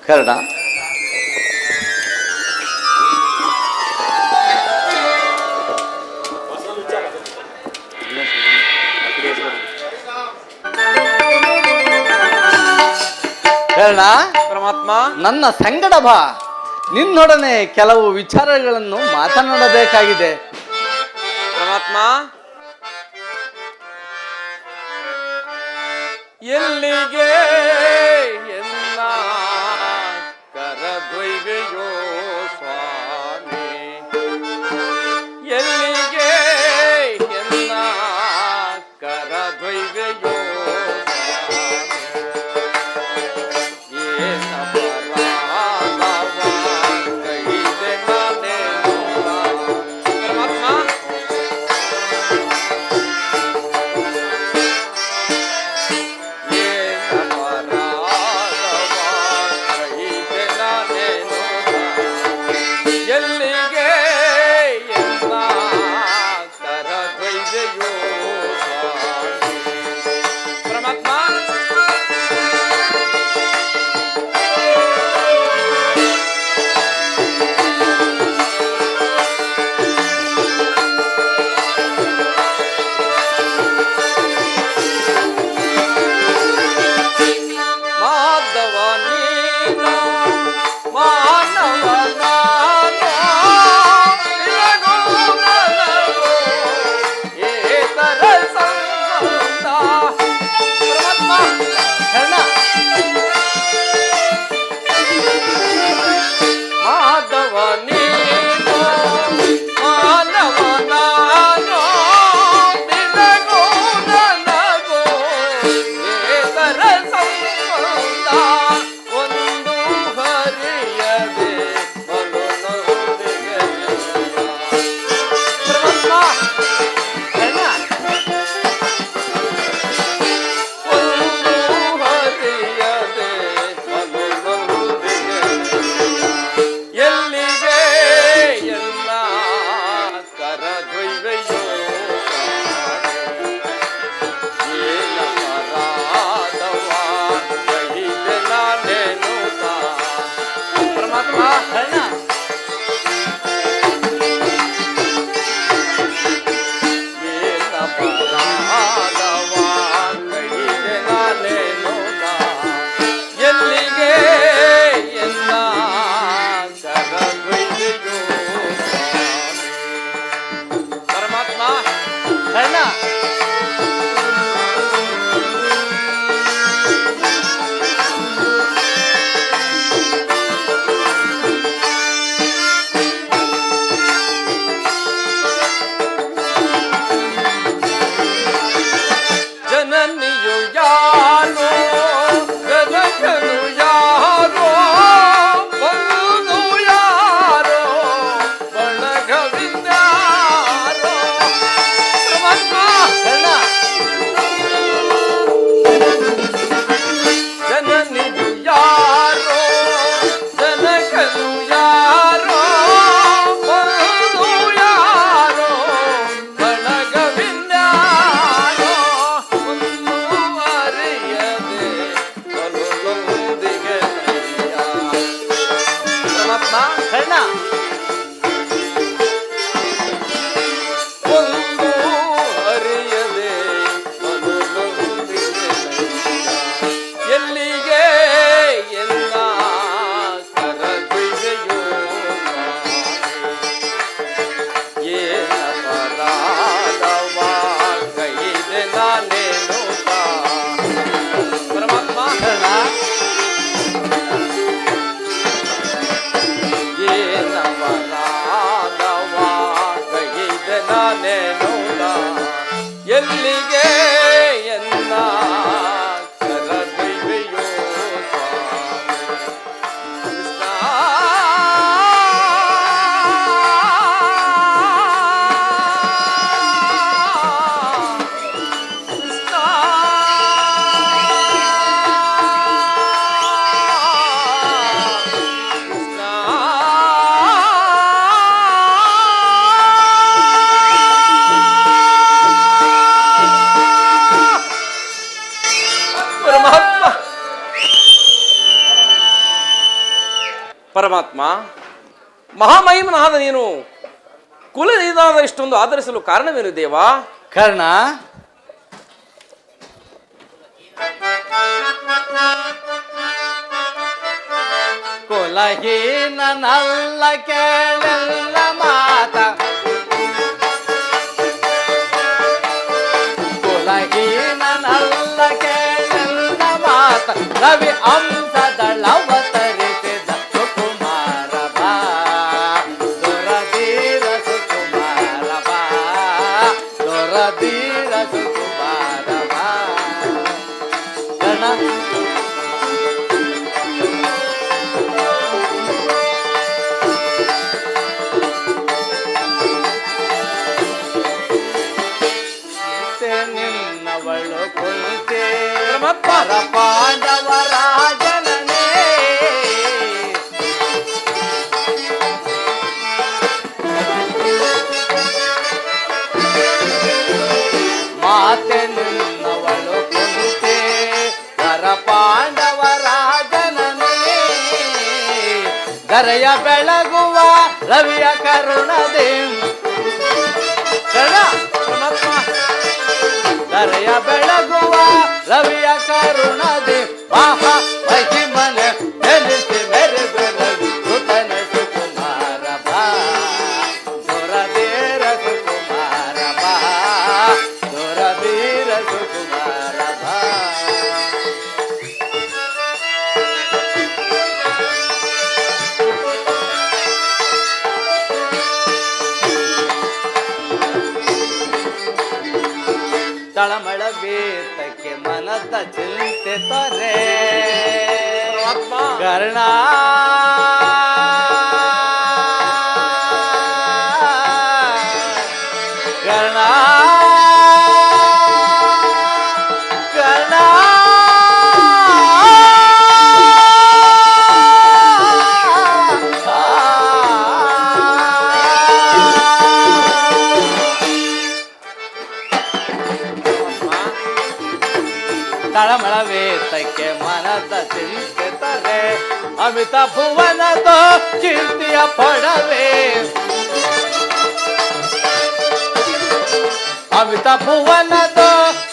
ಕರ್ಣ, ಕರ್ಣ, ಪರಮಾತ್ಮ, ನನ್ನ ಸಂಗಡ ಬಾ. ನಿನ್ನೊಡನೆ ಕೆಲವು ವಿಚಾರಗಳನ್ನು ಮಾತನಾಡಬೇಕಾಗಿದೆ. ಪರಮಾತ್ಮ, ಎಲ್ಲಿಗೆ ಎನ್ನ ಕರದೊಯ್ವೆಯೋ ಸ್ವಾಮಿ, ಎಲ್ಲಿಗೆ ಎನ್ನ ಕರದೊಯ್ವೆಯೋ ಎಲ್ಲಿಗೆ ಎನ್ನ ಕರದೊಯ್ವೆಯೋ ಪರಮಾತ್ಮ, ಮಹಾಮಹಿಮನಾದ ನೀನು ಕುಲನಿದಾದ ಇಷ್ಟೊಂದು ಆಧರಿಸಲು ಕಾರಣವೇನು ದೇವಾ? ಕರ್ಣ, ಕುಲಹೀನನಲ್ಲ ಕೇಳೆಲ್ಲ ಮಾತ, ಕುಲಹೀನನಲ್ಲ ಕೇಳೆಲ್ಲ ಮಾತ, ರವಿ ಅಂಶದಳವತರಿಸಿದ ಸುಕುಮಾರ ಬಾ, ದೊರದೀರ ಸುಕುಮಾರ ಬಾ, ದೊರದೀರ ಸುಕುಮಾರ ಬಾ. ಕರ್ಣ, ನಿನ್ನವಳು ಕುಂತೆ ಪರ ಪಾಂಡವರ ಜನನೇ, ಮಾತೆ ನಿನ್ನವಳು ಕುಂತೆ ಪರ ಪಾಂಡವರ ಜನನೇ, ಧರೆಯ ಬೆಳಗುವ ರವಿಯ ಕರುಣದೆ. ಕರ್ಣ, ಧರೆಯ ಬೆಳಗುವ ರವಿಯ ಕರುಣದೆ, ಮಹಾ ಮಹಿಮನೆ ನೆನೆಸಿ ಮೆರೆದು ರವಿ ಸುತನ ಸುಕುಮಾರ ಬಾ, ದೊರದೀರ ಸುಕುಮಾರ ಬಾ, ದೊರದೀರ ಸುಕುಮಾರ ಬಾ. ತಳಮಳ ಬೇತಕ್ಕೆ ಮನದ ಚಿಂತೆ ತೊರೆ ಕರ್ಣ, ಕರ್ಣ, ಕರ್ಣ, ತಳಮಳವೇತಕ್ಕೆ ಮನದ ಚಿಂತೆ ತಾರೆ, ಅಮಿತ ಭುವನದ ಕೀರ್ತಿಯ ಪಡವೆ, ಅಮಿತ ಭುವನದ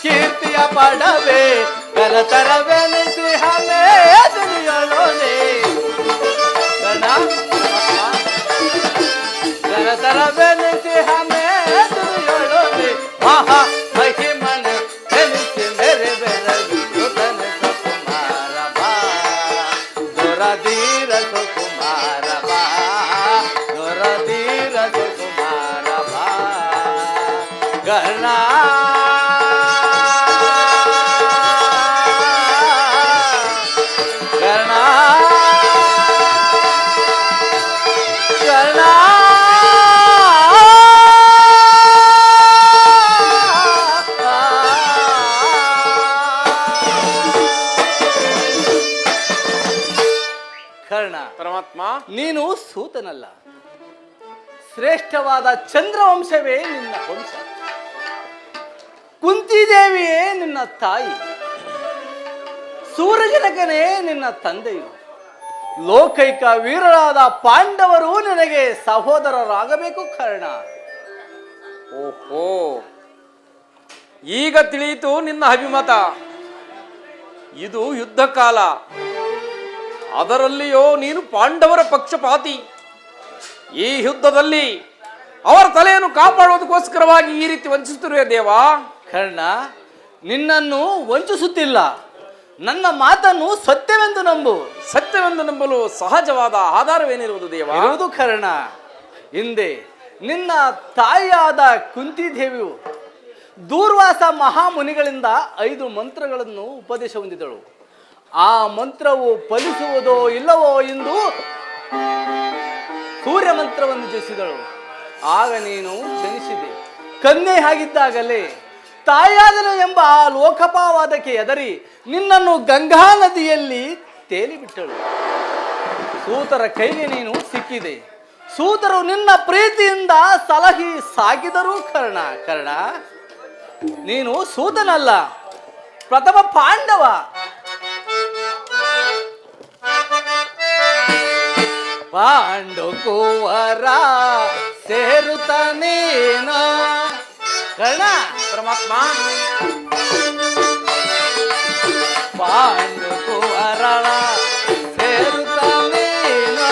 ಕೀರ್ತಿಯ ಪಡವೆ, ಕರತರವೆನಿಸಿ ಹಮೇ ದುನಿಯೊಳನೆ. ಕರ್ಣ, ಕರತರವೆನಿಸಿ ಹಮೇ ದುನಿಯೊಳನೆ, ಮಹಾ ಮಹಿಮನ ನೆನೆಸಿ ಮೆರೆವೆ ರವಿ ಸುತನ ಸುಕುಮಾರ ಬಾ, ದೊರದೀರ ಸುಕುಮಾರ ಬಾ, ದೊರದೀರ ಸುಕುಮಾರ ಬಾ. ಕರ್ಣ, ಕರ್ಣ, ಕರ್ಣ, ಕರ್ಣ, ಪರಮಾತ್ಮ, ನೀನು ಸೂತನಲ್ಲ, ಶ್ರೇಷ್ಠವಾದ ಚಂದ್ರವಂಶವೇ ನಿನ್ನ ವಂಶ, ಕುಂತಿದೇವಿಯೇ ನಿನ್ನ ತಾಯಿ, ಸೂರ್ಯಜನಕನೇ ನಿನ್ನ ತಂದೆಯು, ಲೋಕೈಕ ವೀರರಾದ ಪಾಂಡವರು ನಿನಗೆ ಸಹೋದರರಾಗಬೇಕು ಕರ್ಣ. ಓಹೋ, ಈಗ ತಿಳಿಯಿತು ನಿನ್ನ ಅಭಿಮತ. ಇದು ಯುದ್ಧ ಕಾಲ, ಅದರಲ್ಲಿಯೋ ನೀನು ಪಾಂಡವರ ಪಕ್ಷಪಾತಿ. ಈ ಯುದ್ಧದಲ್ಲಿ ಅವರ ತಲೆಯನ್ನು ಕಾಪಾಡುವುದಕ್ಕೋಸ್ಕರವಾಗಿ ಈ ರೀತಿ ವಂಚಿಸುತ್ತಿರುವೆ ದೇವಾ. ಕರ್ಣ, ನಿನ್ನನ್ನು ವಂಚಿಸುತ್ತಿಲ್ಲ, ನನ್ನ ಮಾತನ್ನು ಸತ್ಯವೆಂದು ನಂಬು. ಸತ್ಯವೆಂದು ನಂಬಲು ಸಹಜವಾದ ಆಧಾರವೇನಿರುವುದು ದೇವ? ಇರುವುದು ಕರ್ಣ. ಹಿಂದೆ ನಿನ್ನ ತಾಯಿಯಾದ ಕುಂತಿದೇವಿಯು ದೂರ್ವಾಸ ಮಹಾಮುನಿಗಳಿಂದ 5 ಮಂತ್ರಗಳನ್ನು ಉಪದೇಶ ಹೊಂದಿದಳು. ಆ ಮಂತ್ರವು ಫಲಿಸುವುದೋ ಇಲ್ಲವೋ ಎಂದು ಸೂರ್ಯ ಮಂತ್ರವನ್ನು ಜಪಿಸಿದಳು. ಆಗ ನೀನು ಜನಿಸಿದೆ. ಕನ್ಯೆ ಆಗಿದ್ದಾಗಲೇ ತಾಯಾದನು ಎಂಬ ಆ ಲೋಕಪಾವಾದಕ್ಕೆ ಎದರಿ ನಿನ್ನನ್ನು ಗಂಗಾ ನದಿಯಲ್ಲಿ ತೇಲಿಬಿಟ್ಟಳು. ಸೂತರ ಕೈಗೆ ನೀನು ಸಿಕ್ಕಿದೆ. ಸೂತರು ನಿನ್ನ ಪ್ರೀತಿಯಿಂದ ಸಲಹಿ ಸಾಗಿದರೂ ಕರ್ಣ, ನೀನು ಸೂತನಲ್ಲ, ಪ್ರಥಮ ಪಾಂಡವ. ಪಾಂಡು ಕುವರ ಸೇರುತ್ತ ನೀನು ಕರ್ಣ. ಪರಮಾತ್ಮ ಪಾಂಡು ಕುವರಳ ಸೇರುತ್ತ ನೀನು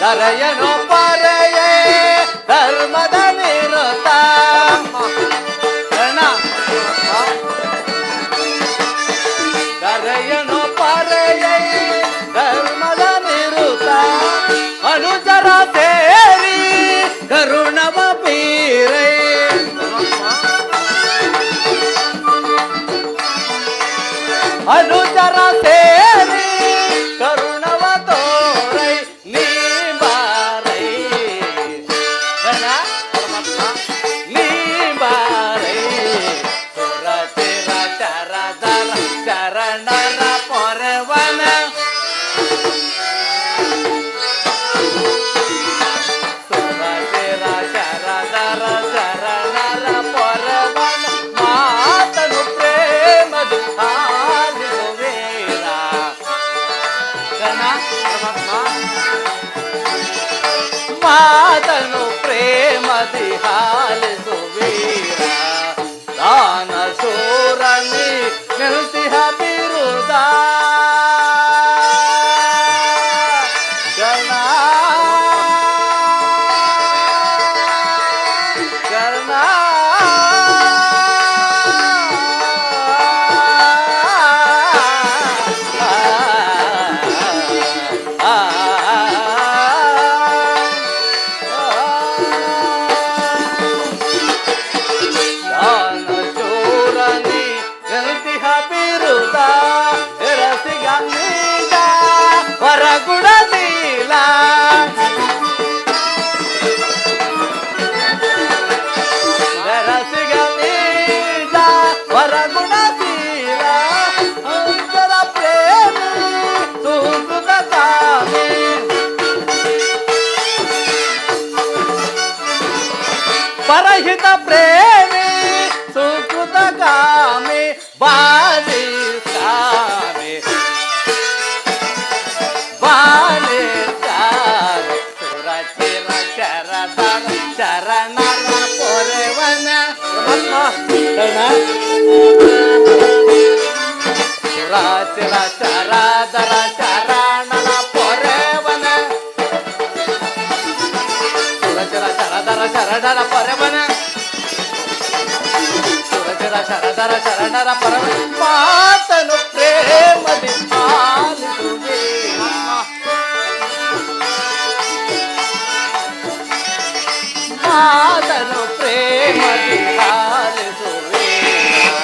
ದರೆಯನು ಪರೆಯೇ ಧರ್ಮದ ನಿರುತ ಕರ್ಣ. ದರೆಯನು ಪರೆಯೇ ಧರ್ಮದ ನಿರುತ ಅನುಜರ ಸೇರಿ ಕರುಣವ ಬೀರೈ ಅನುಜರ ಸೇರಿ ಕರುಣವ ತೋರೈ ನೀ ಬಾರೈ ಕಣ ನೀ ಬಾರೈ ಸುರ ಚಿರ ಶರದರ ಶರಣರ ಪೊರವನ ಸುರ ಚಿರ ಶರದರ ಶರಣರ ಪೊರವನ ಮಾತನು ಪ್ರೇಮದು ಆಲಿಸುವೇರ ಕಣ. ಮಾತನು ಪ್ರೇಮದಿ ಹಾಲಿಸುವೀರ ದಾನ ಶೂರನಿ ನಿಲ್ತಿಹ ಬಿರುದ ಕರ್ಣ ಕರ್ಣ. ಹೊರಗುಡದೀಲ ಬೆರಸಿಗೀಗ ಹೊರಗುಡದೀಲ ಅಂತರ ಪ್ರೇಮಿ ಸುಕೃತ ಕಾಮಿ ಪರಹಿತ ಪ್ರೇಮಿ ಸುಕೃತ ಕಾಮಿ ಬಾಲಿ ಕಾಮಿ ಸುರ ಚಿರ ಶರದರ ಶರಣರ ಪೊರೆವನ ಸುರ ಚಿರ ಶರದರ ಶರಣರ ಪೊರೆವನ ಸುರ ಚಿರ ಶರದರ ಶರಣರ ಪೊರೆವನ ಸುರ ಚಿರ ಶರದರ ಶರಣರ ಪೊರೆವನ ಮಾತನು ಪ್ರೇಮದಿ ಆಲಿಸುವೆ ಮಾತನು ಪ್ರೇಮದಿ ಆಲಿಸುವೀರ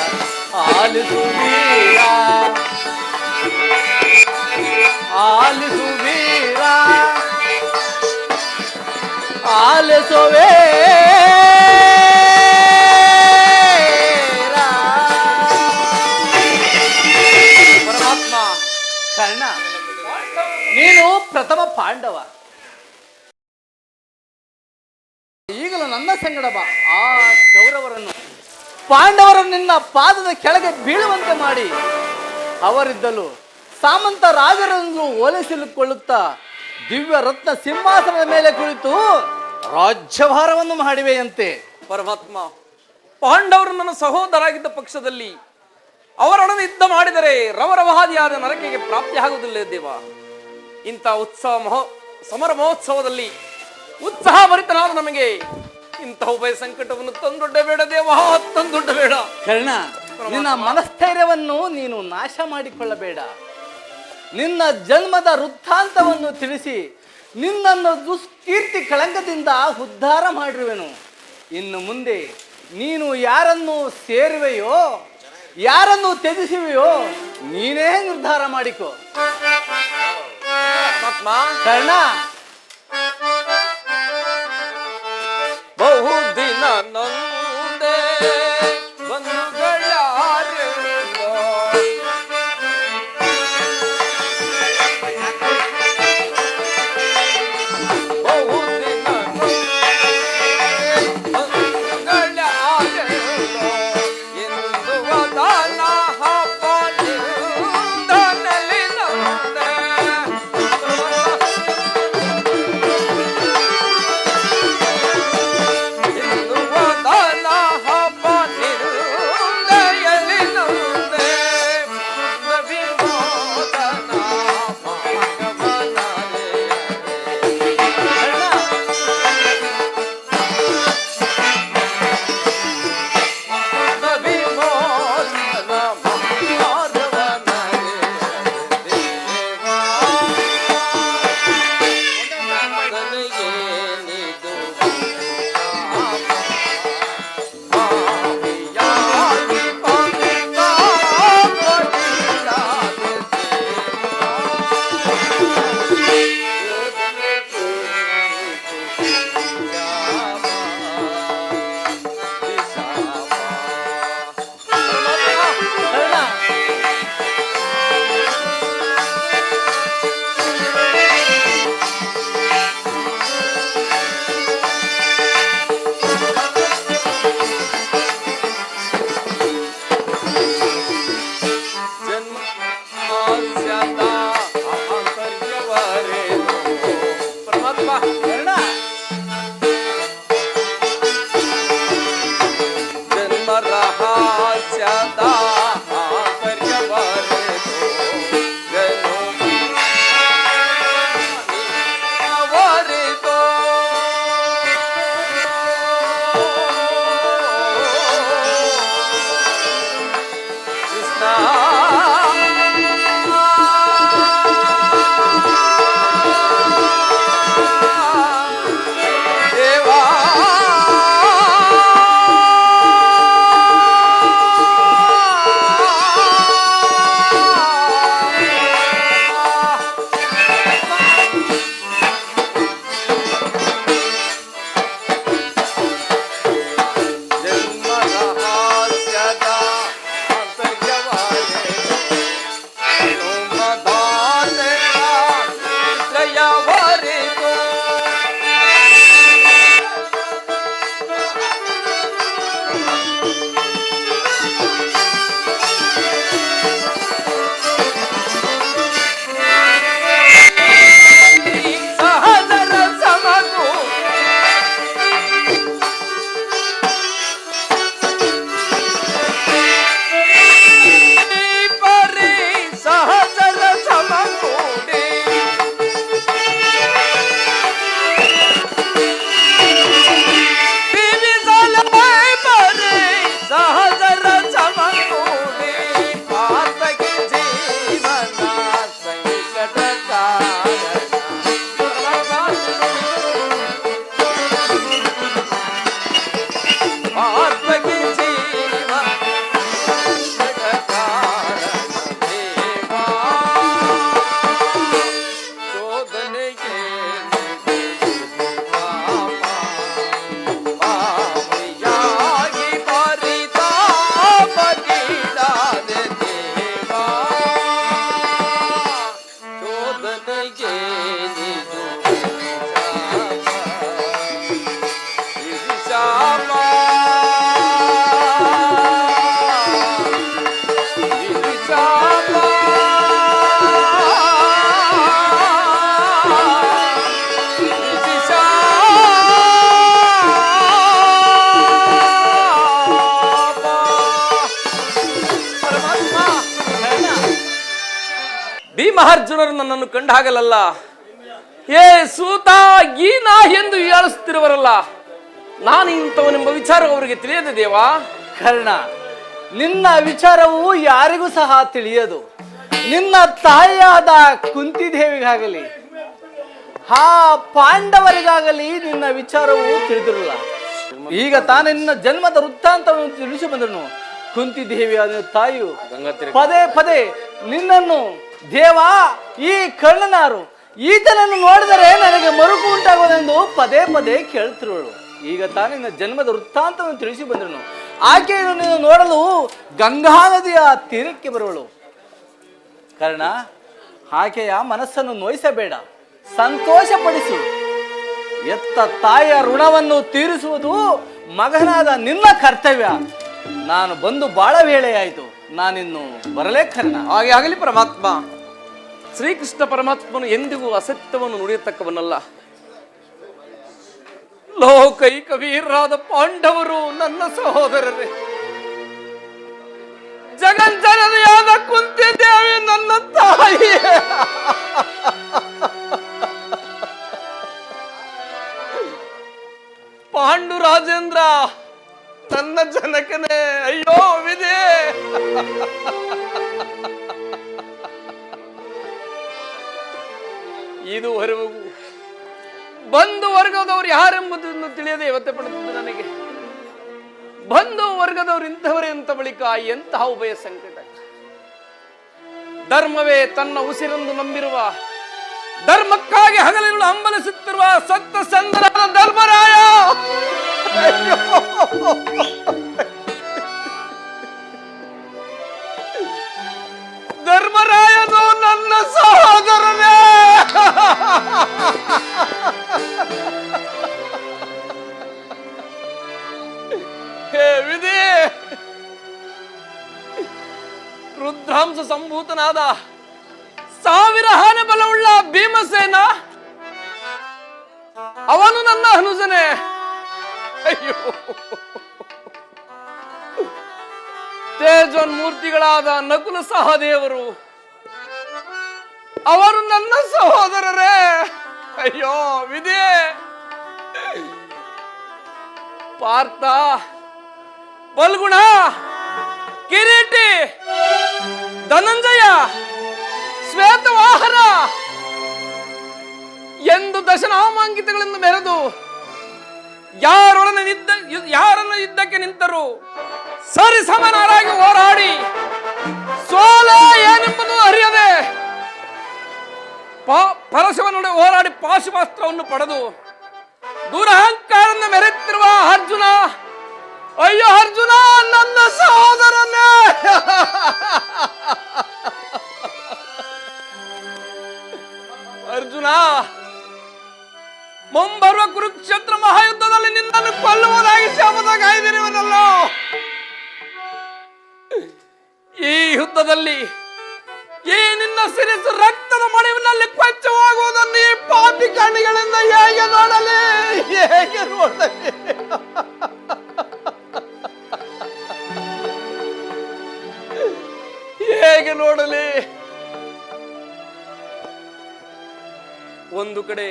ಆಲಿಸುವೀರ ಆಲಿಸುವೀರ ಆಲಿಸುವೇ ಪರಮಾತ್ಮ. ಕರ್ಣ ನೀನು ಪ್ರಥಮ ಪಾಂಡವ, ಈಗಲೂ ನನ್ನ ಸಂಗಡ ಬಾ. ಆ ಕೌರವರನ್ನು ಪಾಂಡವರನ್ನು ನಿನ್ನ ಪಾದದ ಕೆಳಗೆ ಬೀಳುವಂತೆ ಮಾಡಿ ಅವರಿದ್ದಲು ಸಾಮಂತ ರಾಜರನ್ನು ಓಲೈಸಿಕೊಳ್ಳುತ್ತಾ ದಿವ್ಯ ರತ್ನ ಸಿಂಹಾಸನದ ಮೇಲೆ ಕುಳಿತು ರಾಜ್ಯಭಾರವನ್ನು ಮಾಡಿವೆಯಂತೆ. ಪರಮಾತ್ಮ, ಪಾಂಡವರು ನನ್ನ ಸಹೋದರಾಗಿದ್ದ ಪಕ್ಷದಲ್ಲಿ ಅವರೊಡನೆ ಯುದ್ಧ ಮಾಡಿದರೆ ರವರವಹಾದಿಯಾದ ನರಕೆಗೆ ಪ್ರಾಪ್ತಿಯಾಗುವುದಿಲ್ಲ ದೇವ. ಇಂಥ ಸಮರ ಮಹೋತ್ಸವದಲ್ಲಿ ಉತ್ಸಾಹ ಭರಿತನಾದ ನಮಗೆ ಇಂಥ ಉಭಯ ಸಂಕಟವನ್ನು ತಂದೊಡ್ಡಬೇಡ ದೇವ, ತಂದೊಡ್ಡಬೇಡ. ಕರ್ಣ, ನಿನ್ನ ಮನಸ್ಥೈರ್ಯವನ್ನು ನೀನು ನಾಶ ಮಾಡಿಕೊಳ್ಳಬೇಡ. ನಿನ್ನ ಜನ್ಮದ ವೃತ್ತಾಂತವನ್ನು ತಿಳಿಸಿ ನಿನ್ನನ್ನು ದುಷ್ಕೀರ್ತಿ ಕಳಂಕದಿಂದ ಉದ್ಧಾರ ಮಾಡಿರುವೆನು. ಇನ್ನು ಮುಂದೆ ನೀನು ಯಾರನ್ನು ಸೇರುವೆಯೋ ಯಾರನ್ನು ತ್ಯಜಿಸುವೆಯೋ ನೀನೇ ನಿರ್ಧಾರ ಮಾಡಿಕೊ. ಕರ್ಣ, ಬಹುದಿನ ನೊಂದೆ ಬಂಧುಗಳಾರೆಂದೋ ಬಹುದಿನ ಬಂಧುಗಳಾರೆಂದೋ ಎಂದು ವದನ ಹಬ್ಬದಿಂದ ನೆಲೆನಂದೆ ಭೀಮಾರ್ಜುನರು ನನ್ನನ್ನು ಕಂಡಾಗಲಲ್ಲ ಏ ಸೂತ ಗೀನ ಎಂದು ಹೀಯಾಳಿಸುತ್ತಿರುವರಲ್ಲ, ನಾನು ಇಂಥವನೆಂಬ ವಿಚಾರ ಅವರಿಗೆ ತಿಳಿಯದೆ ದೇವಾ. ಕರ್ಣ, ನಿನ್ನ ವಿಚಾರವು ಯಾರಿಗೂ ಸಹ ತಿಳಿಯದು. ನಿನ್ನ ತಾಯಿಯಾದ ಕುಂತಿದೇವಿಗಾಗಲಿ ಆ ಪಾಂಡವರಿಗಾಗಲಿ ನಿನ್ನ ವಿಚಾರವು ತಿಳಿದಿರಲ್ಲ. ಈಗ ತಾನೇ ನಿನ್ನ ಜನ್ಮದ ವೃತ್ತಾಂತವನ್ನು ತಿಳಿಸಿ ಬಂದನು. ಕುಂತಿದೇವಿಯಾದ ತಾಯಿಯು ಪದೇ ಪದೇ ನಿನ್ನನ್ನು ದೇವಾ ಈ ಕರ್ಣನಾರು, ಈತನನ್ನು ನೋಡಿದರೆ ನನಗೆ ಮರುಕು ಉಂಟಾಗುವುದೆಂದು ಪದೇ ಪದೇ ಕೇಳ್ತಿರುವಳು. ಈಗ ತಾನೇ ನಿನ್ನ ಜನ್ಮದ ವೃತ್ತಾಂತವನ್ನು ತಿಳಿಸಿ ಬಂದನು. ಆಕೆಯನ್ನು ನೀನು ನೋಡಲು ಗಂಗಾ ನದಿಯ ತೀರಕ್ಕೆ ಬರುವಳು. ಕರ್ಣ, ಆಕೆಯ ಮನಸ್ಸನ್ನು ನೋಯಿಸಬೇಡ, ಸಂತೋಷಪಡಿಸು. ಎತ್ತ ತಾಯಿಯ ಋಣವನ್ನು ತೀರಿಸುವುದು ಮಗನಾದ ನಿನ್ನ ಕರ್ತವ್ಯ. ನಾನು ಬಂದು ಬಹಳ ವೇಳೆಯಾಯಿತು, ನಾನಿನ್ನು ಬರಲೇ ಕರ್ಣ. ಹಾಗೆ ಆಗಲಿ ಪರಮಾತ್ಮ. ಶ್ರೀಕೃಷ್ಣ ಪರಮಾತ್ಮನು ಎಂದಿಗೂ ಅಸತ್ಯವನ್ನು ನುಡಿಯತಕ್ಕವನಲ್ಲ. ಲೋಕೈಕ ವೀರರಾದ ಪಾಂಡವರು ನನ್ನ ಸಹೋದರರೇ, ಜಗಜ್ಜನನಿಯಾದ ಕುಂತಿದೇವಿ ನನ್ನ ತಾಯಿ. ಪಾಂಡುರಾಜೇಂದ್ರ ನನ್ನ ಜನಕನೇ, ಅಯ್ಯೋ ವಿಧಿ. ಇದುವರೆಗೂ ಬಂಧು ವರ್ಗದವರು ಯಾರೆಂಬುದನ್ನು ತಿಳಿಯದೆ ಇವತ್ತೆ ಪಡುತ್ತಿದ್ದು ನನಗೆ. ಬಂಧು ವರ್ಗದವರು ಇಂಥವರೇ ಅಂತ ಬಳಿಕ ಎಂತಹ ಉಭಯ ಸಂಕಟ. ಧರ್ಮವೇ ತನ್ನ ಉಸಿರೆಂದು ನಂಬಿರುವ, ಧರ್ಮಕ್ಕಾಗಿ ಹಗಲಿರುಳು ಹಂಬಲಿಸುತ್ತಿರುವ ಸತ್ತ ಸಂದರಾದ ಧರ್ಮರಾಯ. ಧರ್ಮರಾಯನು ನನ್ನ ಸಹೋದರನೇ. ಹೇ ವಿಧಿ, ರುದ್ರಾಂಶ ಸಂಭೂತನಾದ 1000 ಆನೆ ಬಲವುಳ್ಳ ಭೀಮಸೇನ ಅವನು ನನ್ನ ಅನುಜನೇ. ಅಯ್ಯೋ, ತೇಜೋನ್ಮೂರ್ತಿಗಳಾದ ನಕುಲ ಸಹದೇವರು ಅವರು ನನ್ನ ಸಹೋದರರೇ. ಅಯ್ಯೋ ವಿಧಿ. ಪಾರ್ಥ, ಫಲ್ಗುಣ, ಕಿರೀಟಿ, ಧನಂಜಯ, ಶ್ವೇತವಾಹನ ಎಂದು ದಶನಾಮಾಂಕಿತಗಳನ್ನು ಮೆರೆದು ಯಾರನ್ನು ಯುದ್ಧಕ್ಕೆ ನಿಂತರು ಸರಿ ಸಮನಾರಾಗಿ ಹೋರಾಡಿ ಸೋಲೆ ಏನೆಂಬುದು ಅರಿಯದೆ ಪರಶುವನೊಡೆ ಹೋರಾಡಿ ಪಾಶುಪಾಸ್ತ್ರವನ್ನು ಪಡೆದು ದುರಹಂಕಾರದಿಂದ ಮೆರೆತಿರುವ ಅರ್ಜುನ. ಅಯ್ಯೋ ಅರ್ಜುನ, ನನ್ನ ಸಹೋದರನೇ. ಅರ್ಜುನ, ಮುಂಬರುವ ಕುರುಕ್ಷೇತ್ರ ಮಹಾಯುದ್ಧದಲ್ಲಿ ನಿನ್ನನ್ನು ಕೊಲ್ಲುವುದಾಗಿ ಶಾಪದ ಕಾಯ್ದಿರುವನಲ್ಲೋ. ಈ ಯುದ್ಧದಲ್ಲಿ ಈ ನಿನ್ನ ಸಿರಿಸು ರಕ್ತದ ಮಡಿವಿನಲ್ಲಿ ಕೊಚ್ಚಿ ಹೋಗುವುದನ್ನು ಈ ಪಾಪಿ ಕಣ್ಣಿಗಳಿಂದ ಹೇಗೆ ನೋಡಲಿ, ಹೇಗೆ ನೋಡಲಿ. ಹೇಗೆ ನೋಡಲಿ. ಒಂದು ಕಡೆ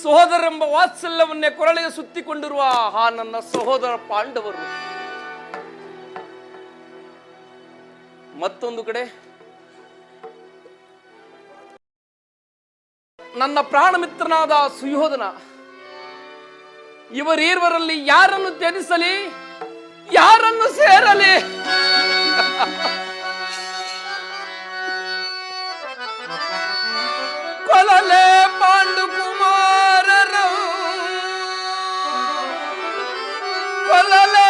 ಸಹೋದರೆಂಬ ವಾತ್ಸಲ್ಯವನ್ನೇ ಕೊರಳಿಗೆ ಸುತ್ತಿಕೊಂಡಿರುವ ಆ ನನ್ನ ಸಹೋದರ ಪಾಂಡವರು, ಮತ್ತೊಂದು ಕಡೆ ನನ್ನ ಪ್ರಾಣ ಮಿತ್ರನಾದ ಸುಯೋಧನ. ಇವರೀರ್ವರಲ್ಲಿ ಯಾರನ್ನು ತ್ಯಜಿಸಲಿ, ಯಾರನ್ನು ಸೇರಲಿ. ಕೊಲಲೆ ಪಾಂಡು ಕುಮಾರರು, ಕೊಲಲೆ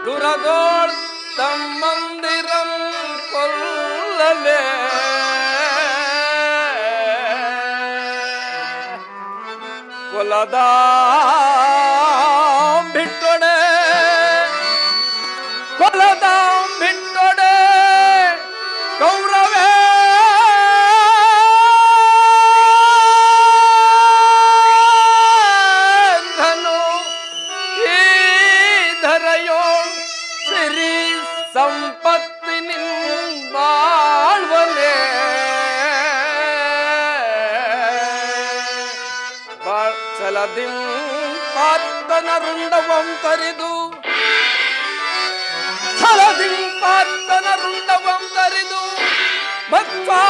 ದುರದೋಳ್ ತಮ್ಮಂದಿರಂ, ಕೊಲ್ಲಲೆ ಕೊಲದ ಬಿಟ್ಟೊಡೆ, ಕೊಲದ ಬಿಟ್ಟೊಡೆ ಕೌರವೇ ಧನು ಈ ಧರೆಯೋ ಸಿರಿ ಸಂಪತ್ತಿನಿನ್ ಬಾಳ್ವಲೆ ಬಾಳ್ಚಲದಿಂ ಪಾತ್ತನ ರುಂಡವಂ ತರಿದು ಛಲದಿಂ ಪಾತ್ತನ ರುಂಡವಂ ತರಿದು ಭಕ್ತಾಮಿಗೆ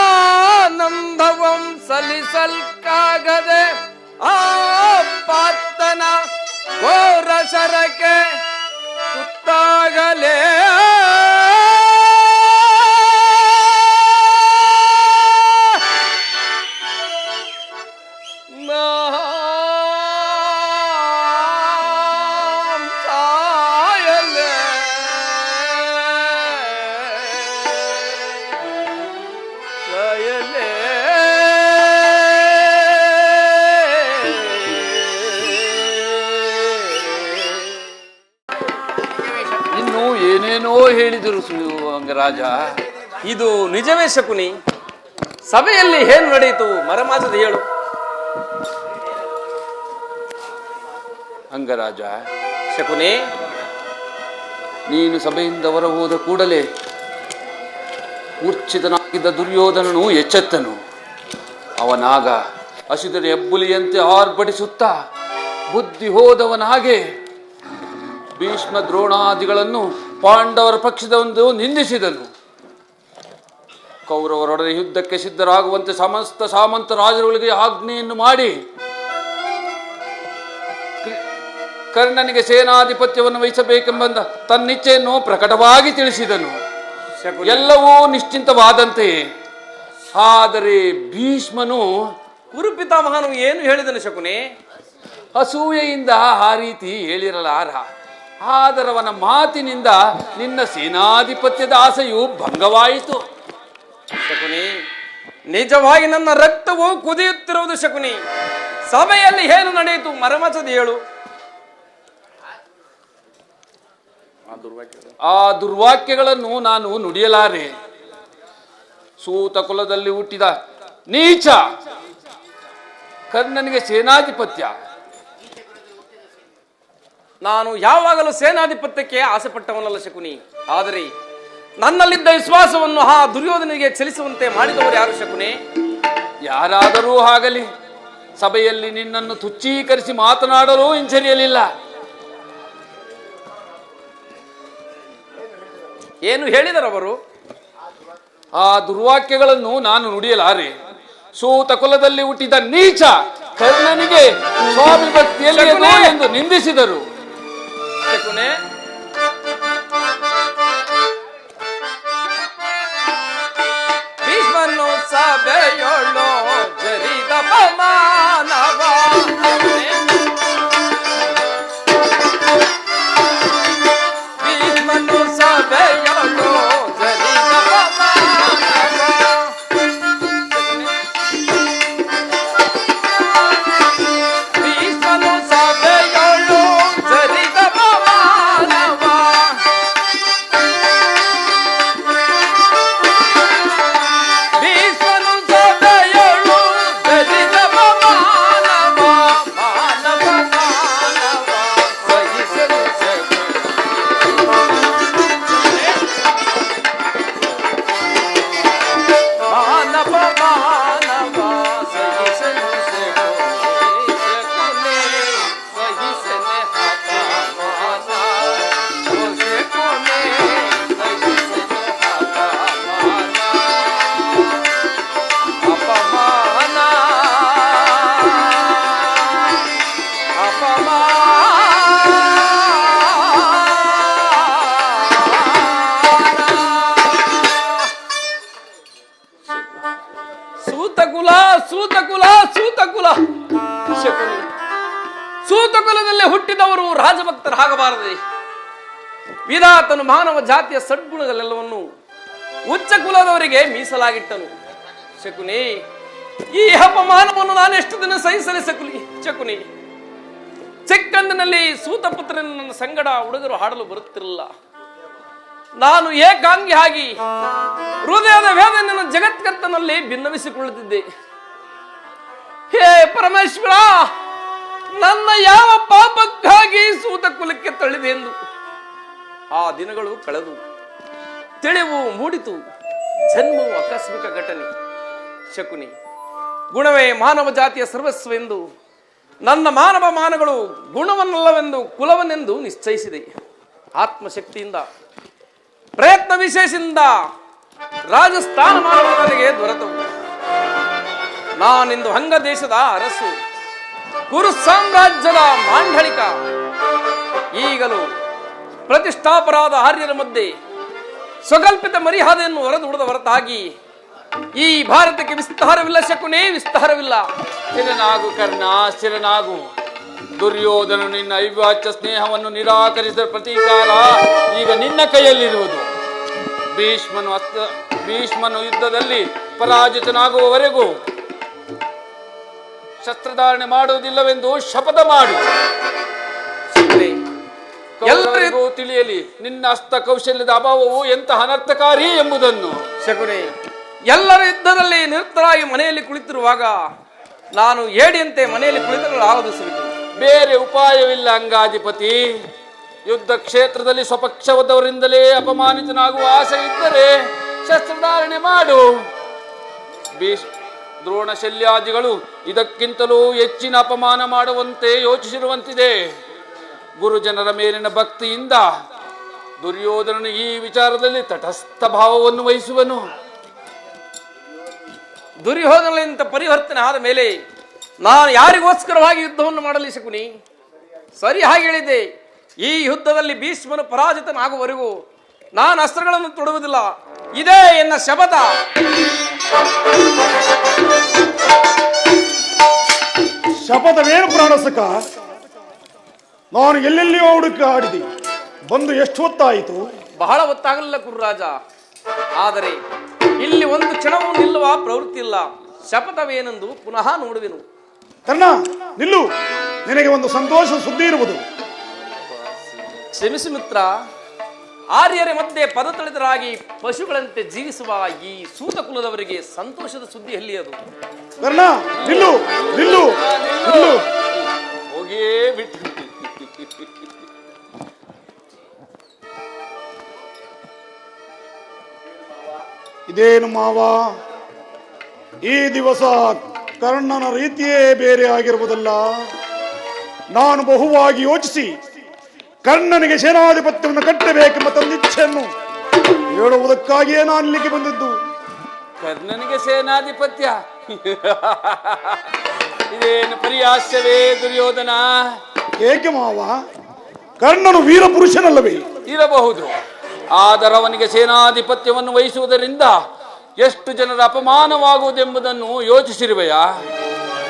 ಆನಂದವಂ ಸಲಿಸಲ್ಕಾಗದೆ ಆ ಪಾತ್ತನ ಘೋರ ಶರಕ್ಕೆ ಸುತ್ತಾಗಲೇ ಏನೇನೋ ಹೇಳಿದರು ಅಂಗರಾಜ. ಇದು ನಿಜವೇ ಶಕುನಿ? ಸಭೆಯಲ್ಲಿ ಏನು ನಡೆಯಿತು ಮರಮಾಚದ ಹೇಳು. ಅಂಗರಾಜ, ಶಕುನಿ, ನೀನು ಸಭೆಯಿಂದ ಹೊರ ಹೋದ ಕೂಡಲೇ ಮೂರ್ಛಿತನಾಗಿದ್ದ ದುರ್ಯೋಧನನು ಎಚ್ಚೆತ್ತನು. ಅವನಾಗ ಹಸಿದ ಹೆಬ್ಬುಲಿಯಂತೆ ಆರ್ಭಟಿಸುತ್ತಾ ಬುದ್ಧಿ ಹೋದವನ ಹಾಗೆ ಭೀಷ್ಮ ದ್ರೋಣಾದಿಗಳನ್ನು ಪಾಂಡವರ ಪಕ್ಷದೊಂದು ನಿಂದಿಸಿದನು. ಕೌರವರೊಡನೆ ಯುದ್ಧಕ್ಕೆ ಸಿದ್ಧರಾಗುವಂತೆ ಸಮಸ್ತ ಸಾಮಂತ ರಾಜರುಗಳಿಗೆ ಆಜ್ಞೆಯನ್ನು ಮಾಡಿ ಕರ್ಣನಿಗೆ ಸೇನಾಧಿಪತ್ಯವನ್ನು ವಹಿಸಬೇಕೆಂಬ ತನ್ನಿಚ್ಛೆಯನ್ನು ಪ್ರಕಟವಾಗಿ ತಿಳಿಸಿದನು. ಎಲ್ಲವೂ ನಿಶ್ಚಿಂತವಾದಂತೆಯೇ. ಆದರೆ ಭೀಷ್ಮನು ಕುರುಪಿತಾಮಹನು ಏನು ಹೇಳಿದನು ಶಕುನಿ? ಅಸೂಯೆಯಿಂದ ಆ ರೀತಿ ಹೇಳಿರಲಾರ. ಆದರವನ ಮಾತಿನಿಂದ ನಿನ್ನ ಸೇನಾಧಿಪತ್ಯದ ಆಸೆಯು ಭಂಗವಾಯಿತು. ಶಕುನಿ, ನಿಜವಾಗಿ ನನ್ನ ರಕ್ತವು ಕುದಿಯುತ್ತಿರುವುದು ಶಕುನಿ. ಸಭೆಯಲ್ಲಿ ಏನು ನಡೆಯಿತು ಮರಮಚದ ಹೇಳು. ಆ ದುರ್ವಾಕ್ಯಗಳನ್ನು ನಾನು ನುಡಿಯಲಾರೆ. ಸೂತ ಕುಲದಲ್ಲಿ ಹುಟ್ಟಿದ ನೀಚ ಕರ್ಣನಿಗೆ ಸೇನಾಧಿಪತ್ಯ. ನಾನು ಯಾವಾಗಲೂ ಸೇನಾಧಿಪತ್ಯಕ್ಕೆ ಆಸೆ ಪಟ್ಟವನಲ್ಲ ಶಕುನಿ. ಆದರೆ ನನ್ನಲ್ಲಿದ್ದ ವಿಶ್ವಾಸವನ್ನು ಆ ದುರ್ಯೋಧನಿಗೆ ಚಲಿಸುವಂತೆ ಮಾಡಿದವರು ಯಾರು ಶಕುನಿ? ಯಾರಾದರೂ ಆಗಲಿ ಸಭೆಯಲ್ಲಿ ನಿನ್ನನ್ನು ತುಚ್ಛೀಕರಿಸಿ ಮಾತನಾಡಲು ಹಿಂಸರಿಯಲಿಲ್ಲ. ಏನು ಹೇಳಿದರವರು? ಆ ದುರ್ವಾಕ್ಯಗಳನ್ನು ನಾನು ನುಡಿಯಲಾರೆ. ಸೂತ ಕುಲದಲ್ಲಿ ಹುಟ್ಟಿದ ನೀಚ ಕರ್ಣನಿಗೆ ಸ್ವಾಮಿ ಭಕ್ತಿಯಲ್ಲಿ ಎಂದು ನಿಂದಿಸಿದರು. ಶಕುನಿ, ಭೀಷ್ಮನು ಸಭೆಯೊಳ್ಳೋ ಜರಿದ ಪಮಾನವ ಭೀಷ್ಮನು ಸಭೆಯೊಳ್ಳೋ ಜರಿದ ಪಮಾನವ ಭೀಷ್ಮನು ಸಭೆಯೊಳ್ಳೋ ಜರಿದ ಪಮಾನವ ಭೀಷ್ಮನು ಸಭೆಯೊಳ್ಳೋ ಜರಿದ ಪಮಾನವ ಮಾನವ ಮಾನವ ಸಹಿಸಲು ಮಾನವ ಮಾನವ ಸಹಿಸಲು ಶಕುನಿ ಸಹಿಸನೆ ಹತಮಾನ ಶಕುನಿ ಸಹಿಸನೆ ಹತಮಾನ ಅಪಮಾನ ಸೂತಕುಲ ಸೂತಕುಲ ಸೂತಕುಲ ಶಕುನಿ, ಸೂತಕುಲದಲ್ಲಿ ಹುಟ್ಟಿದವರು ರಾಜಭಕ್ತರಾಗಬಾರದೆ. ವಿಧಾತನು ಮಾನವ ಜಾತಿಯ ಸದ್ಗುಣಗಳೆಲ್ಲವನ್ನು ಉಚ್ಚ ಕುಲದವರಿಗೆ ಮೀಸಲಾಗಿಟ್ಟನು. ಶಕುನಿ, ಈ ಅಪಮಾನವನ್ನು ನಾನೆಷ್ಟು ದಿನ ಸಹಿಸಲಿ ಶಕುನಿ. ಚಿಕ್ಕಂದಿನಲ್ಲಿ ಸೂತಪುತ್ರನ ನನ್ನ ಸಂಗಡ ಹುಡುಗರು ಹಾಡಲು ಬರುತ್ತಿರಲಿಲ್ಲ. ನಾನು ಏಕಾಂಗಿ ಆಗಿ ಹೃದಯದ ವೇದನೆಯನ್ನು ಜಗತ್ಕರ್ತನಲ್ಲಿ ಭಿನ್ನವಿಸಿಕೊಳ್ಳುತ್ತಿದ್ದೆ. ಹೇ ಪರಮೇಶ್ವರ, ನನ್ನ ಯಾವ ಪಾಪಕ್ಕಾಗಿ ಸೂತ ಕುಲಕ್ಕೆ ತಳ್ಳಿದೆ ಎಂದು ಆ ದಿನಗಳು ಕಳೆದು ತಿಳಿವು ಮೂಡಿತು. ಜನ್ಮವು ಆಕಸ್ಮಿಕ ಘಟನೆ. ಶಕುನಿ, ಗುಣವೇ ಮಾನವ ಜಾತಿಯ ಸರ್ವಸ್ವ ಎಂದು ನನ್ನ ಮಾನಗಳು ಗುಣವನ್ನಲ್ಲವೆಂದು ಕುಲವನ್ನೆಂದು ನಿಶ್ಚಯಿಸಿದೆ. ಆತ್ಮಶಕ್ತಿಯಿಂದ ಪ್ರಯತ್ನ ವಿಶೇಷದಿಂದ ರಾಜಸ್ಥಾನಮಾನಗಳು ನನಗೆ ದೊರೆತವು. ನಾನಿಂದು ಅಂಗ ದೇಶದ ಅರಸು, ಕುರು ಸಾಮ್ರಾಜ್ಯದ ಮಾಂಡಳಿಕ. ಈಗಲೂ ಪ್ರತಿಷ್ಠಾಪರಾದ ಆರ್ಯರ ಮಧ್ಯೆ ಸ್ವಕಲ್ಪಿತ ಮರ್ಯಾದೆಯನ್ನು ಹೊರದುಡಿದ ಹೊರತಾಗಿ ಈ ಭಾರತಕ್ಕೆ ವಿಸ್ತಾರವಿಲ್ಲ. ಶಕುನೇ, ವಿಸ್ತಾರವಿಲ್ಲ. ಸ್ಥಿರನಾಗು ಕರ್ಣ, ಸ್ಥಿರನಾಗು. ದುರ್ಯೋಧನ ನಿನ್ನ ಅವಿವಾಚ್ಯ ಸ್ನೇಹವನ್ನು ನಿರಾಕರಿಸಿದ ಪ್ರತೀಕಾರ ಈಗ ನಿನ್ನ ಕೈಯಲ್ಲಿರುವುದು. ಭೀಷ್ಮನು ಯುದ್ಧದಲ್ಲಿ ಪರಾಜಿತನಾಗುವವರೆಗೂ ಶಸ್ತ್ರಧಾರಣೆ ಮಾಡುವುದಿಲ್ಲವೆಂದು ಶಪಥ ಮಾಡು. ಎಲ್ಲರಿಗೂ ತಿಳಿಯಲಿ ನಿನ್ನ ಹಸ್ತ ಕೌಶಲ್ಯದ ಅಭಾವವು ಎಂತಹ ಅನರ್ಥಕಾರಿ ಎಂಬುದನ್ನು. ಶಕುನಿ, ಎಲ್ಲರ ಯುದ್ಧದಲ್ಲಿ ನಿರತರಾಗಿ ಮನೆಯಲ್ಲಿ ಕುಳಿತಿರುವಾಗ ನಾನು ಏಡಿಯಂತೆ ಮನೆಯಲ್ಲಿ ಕುಳಿತರು ಆವಧಿಸುವುದು. ಬೇರೆ ಉಪಾಯವಿಲ್ಲ ಅಂಗಾಧಿಪತಿ. ಯುದ್ಧ ಕ್ಷೇತ್ರದಲ್ಲಿ ಸ್ವಪಕ್ಷವದವರಿಂದಲೇ ಅಪಮಾನಿತನಾಗುವ ಆಸೆ ಇದ್ದರೆ ಶಸ್ತ್ರಧಾರಣೆ ಮಾಡು. ದ್ರೋಣ ಶಲ್ಯಾದಿಗಳು ಇದಕ್ಕಿಂತಲೂ ಹೆಚ್ಚಿನ ಅಪಮಾನ ಮಾಡುವಂತೆ ಯೋಚಿಸಿರುವಂತಿದೆ. ಗುರುಜನರ ಮೇಲಿನ ಭಕ್ತಿಯಿಂದ ದುರ್ಯೋಧನನು ಈ ವಿಚಾರದಲ್ಲಿ ತಟಸ್ಥ ಭಾವವನ್ನು ವಹಿಸುವನು. ದುರ್ಯೋಧನದಿಂದ ಪರಿವರ್ತನೆ ಆದ ಮೇಲೆ ನಾನು ಯಾರಿಗೋಸ್ಕರವಾಗಿ ಯುದ್ಧವನ್ನು ಮಾಡಲಿ ಶಕುನಿ? ಸರಿ, ಹಾಗೆ ಹೇಳಿದ್ದೆ. ಈ ಯುದ್ಧದಲ್ಲಿ ಭೀಷ್ಮನು ಪರಾಜಿತನಾಗುವವರೆಗೂ ನಾನು ಅಸ್ತ್ರಗಳನ್ನು ತೊಡುವುದಿಲ್ಲ. ಇದೇ ಎನ್ನ ಶಪಥ. ಶಪಥವೇನು ಪ್ರಾಣಸಕ? ನಾನು ಎಲ್ಲೆಲ್ಲಿಯೋ ಹುಡುಕ ಆಡಿದೆ, ಬಂದು ಎಷ್ಟು ಹೊತ್ತಾಯಿತು? ಬಹಳ ಹೊತ್ತಾಗಲಿಲ್ಲ ಕುರುರಾಜ. ಆದರೆ ಇಲ್ಲಿ ಒಂದು ಕ್ಷಣವೂ ನಿಲ್ಲುವ ಪ್ರವೃತ್ತಿ ಇಲ್ಲ. ಶಪಥವೇನೆಂದು ಪುನಃ ನೋಡುವೆನು. ಕರ್ಣ, ನಿಲ್ಲು. ನಿನಗೆ ಒಂದು ಸಂತೋಷ ಸುದ್ದಿ ಇರುವುದು. ಕ್ಷಮಿಸು ಮಿತ್ರ. ಆರ್ಯರ ಮಧ್ಯೆ ಪದತಳಿತರಾಗಿ ಪಶುಗಳಂತೆ ಜೀವಿಸುವ ಈ ಸೂತ ಕುಲದವರಿಗೆ ಸಂತೋಷದ ಸುದ್ದಿ ಎಲ್ಲಿ ಅದು? ಕರ್ಣ, ನಿಲ್ಲು ನಿಲ್ಲು ನಿಲ್ಲು. ಹೋಗಿಯೇ ಬಿಟ್ಟು ಇದೇನು ಮಾವ, ಈ ದಿವಸ ಕರ್ಣನ ರೀತಿಯೇ ಬೇರೆ ಆಗಿರುವುದಲ್ಲ. ನಾನು ಬಹುವಾಗಿ ಯೋಚಿಸಿ ಕರ್ಣನಿಗೆ ಸೇನಾಧಿಪತ್ಯವನ್ನು ಕಟ್ಟಬೇಕೆಂಬ ತಂದಿಚ್ಛೆಯನ್ನು ಹೇಳುವುದಕ್ಕಾಗಿಯೇ ನಾನು ಇಲ್ಲಿಗೆ ಬಂದದ್ದು. ಕರ್ಣನಿಗೆ ಸೇನಾಧಿಪತ್ಯ ಇದೇನು ಪರಿಹಾಸ್ಯವೇ ದುರ್ಯೋಧನ? ಏಕೆ ಮಾವ? ಕರ್ಣನು ವೀರ ಪುರುಷನಲ್ಲವೇ? ಇರಬಹುದು, ಆದರೆ ಅವನಿಗೆ ಸೇನಾಧಿಪತ್ಯವನ್ನು ವಹಿಸುವುದರಿಂದ ಎಷ್ಟು ಜನರ ಅಪಮಾನವಾಗುವುದೆಂಬುದನ್ನು ಯೋಚಿಸಿರುವೆಯಾ?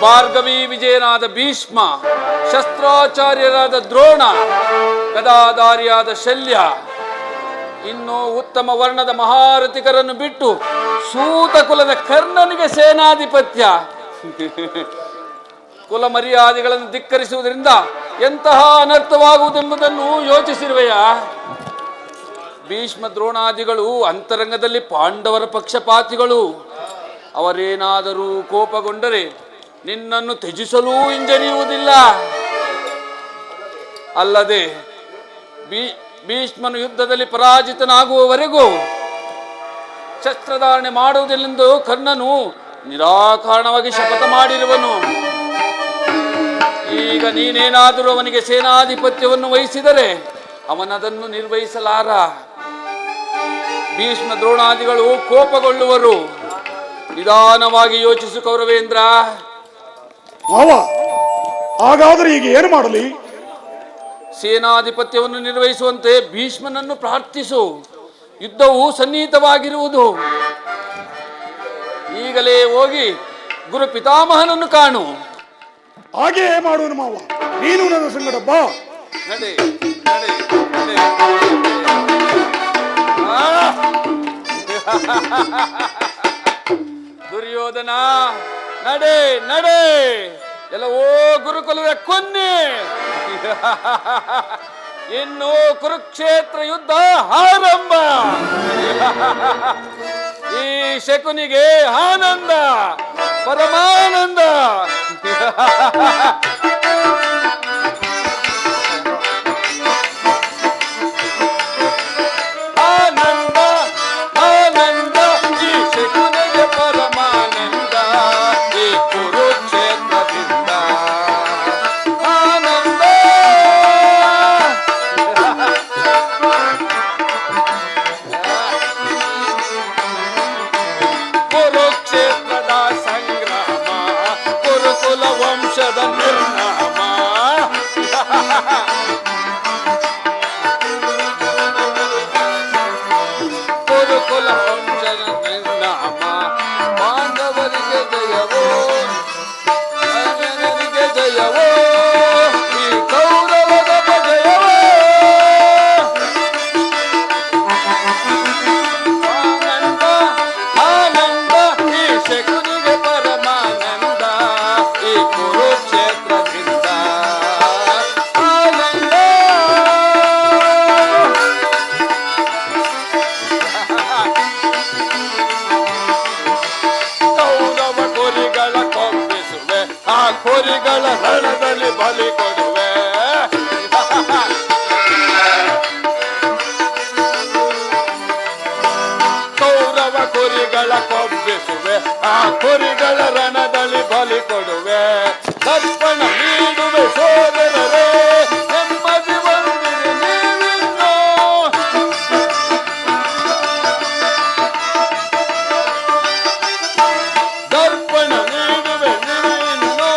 ಭಾರ್ಗವಿ ವಿಜಯನಾದ ಭೀಷ್ಮ, ಶಸ್ತ್ರಾಚಾರ್ಯರಾದ ದ್ರೋಣ, ಗದಾಧಾರಿಯಾದ ಶಲ್ಯ, ಇನ್ನು ಉತ್ತಮ ವರ್ಣದ ಮಹಾರಥಿಕರನ್ನು ಬಿಟ್ಟು ಸೂತ ಕುಲದ ಕರ್ಣನಿಗೆ ಸೇನಾಧಿಪತ್ಯ. ಕುಲ ಮರ್ಯಾದೆಗಳನ್ನು ಧಿಕ್ಕರಿಸುವುದರಿಂದ ಎಂತಹ ಅನರ್ಥವಾಗುವುದೆಂಬುದನ್ನು ಯೋಚಿಸಿರುವೆಯಾ? ಭೀಷ್ಮ ದ್ರೋಣಾದಿಗಳು ಅಂತರಂಗದಲ್ಲಿ ಪಾಂಡವರ ಪಕ್ಷಪಾತಿಗಳು. ಅವರೇನಾದರೂ ಕೋಪಗೊಂಡರೆ ನಿನ್ನನ್ನು ತ್ಯಜಿಸಲೂ ಹಿಂಜರಿಯುವುದಿಲ್ಲ. ಅಲ್ಲದೆ ಭೀಷ್ಮನು ಯುದ್ಧದಲ್ಲಿ ಪರಾಜಿತನಾಗುವವರೆಗೂ ಶಸ್ತ್ರಧಾರಣೆ ಮಾಡುವುದಿല്ലെಂದು ಕರ್ಣನು ನಿರಾಕಾರಣವಾಗಿ ಶಪಥ ಮಾಡಿರುವನು. ಈಗ ನೀನೇನಾದರೂ ಅವನಿಗೆ ಸೇನಾಧಿಪತ್ಯವನ್ನು ವಹಿಸಿದರೆ ಅವನದನ್ನು ನಿರ್ವಹಿಸಲಾರ. ಭೀಷ್ಮ ದ್ರೋಣಾದಿಗಳು ಕೋಪಗೊಳ್ಳುವರು. ನಿಧಾನವಾಗಿ ಯೋಚಿಸು ಕೌರವೇಂದ್ರ. ಮಾವ, ಹಾಗಾದರೆ ಈಗ ಏನು ಮಾಡಲಿ? ಸೇನಾಧಿಪತ್ಯವನ್ನು ನಿರ್ವಹಿಸುವಂತೆ ಭೀಷ್ಮನನ್ನು ಪ್ರಾರ್ಥಿಸು. ಯುದ್ಧವು ಸನ್ನಿಹಿತವಾಗಿರುವುದು. ಈಗಲೇ ಹೋಗಿ ಗುರು ಪಿತಾಮಹನನ್ನು ಕಾಣು. ಹಾಗೇ ಮಾಡುವನು ಮಾವ. ನೀನು ನನ್ನ ಸಂಗಡ ಬಾ. ನಡೆ ನಡೆ ನಡೆ. ದುರ್ಯೋಧನ, ನಡೆ ನಡೆ. ಎಲ್ಲವೋ ಗುರುಕುಲದ ಕೊನ್ನೆ. ಇನ್ನು ಕುರುಕ್ಷೇತ್ರ ಯುದ್ಧ ಆರಂಭ. ಈ ಶಕುನಿಗೆ ಆನಂದ, ಪರಮಾನಂದ. ಆನಂದ ಆನಂದ ಈ ಶಕುನಿಗೆ ಪರಮಾನಂದ ಈ ಕುರುಕ್ಷೇತ್ರದಿಂದ ಆನಂದ ಕುರುಕ್ಷೇತ್ರದ ಸಂಗ್ರಾಮ ಕುರುಕುಲ ವಂಶದ ನಿರ್ನಾಮ ಕುರುಕುಲ ವಂಶದ ನಿರ್ನಾಮ ಪಾಂಡವರಿಗೆ ಜಯವೋ ಅರ್ಜುನನಿಗೆ ಜಯವೋ ಈ ಕೌರವದ ಜಯವೋ ಆನಂದ ಆನಂದ ಈ ಶಕುನಿಗೆ ಪರಮಾನಂದ ಈ ಕುರುಕ್ಷೇತ್ರದಿಂದ ಆನಂದ ಕೌರವ ಕುರಿಗಳ ಕೊಂಬಿಸುವೆ ಆ ಕುರಿಗಳ ರಣದಲ್ಲಿ ಬಲಿ ಕೊಡುವೆ ಕೌರವ ಕುರಿಗಳ ಕೊಂಬಿಸುವೆ ಆ ಕುರಿಗಳ ರಣದಲ್ಲಿ ಬಲಿ ಕೊಡುವೆ ದರ್ಪಣ ನೀಡುವೆ ಸೋದರರೇ ನೆಮ್ಮದಿ ಬಂದಿದೆ ನೀವಿನ್ನೋ ದರ್ಪಣ ನೀಡುವೆ ನೀವಿನ್ನೋ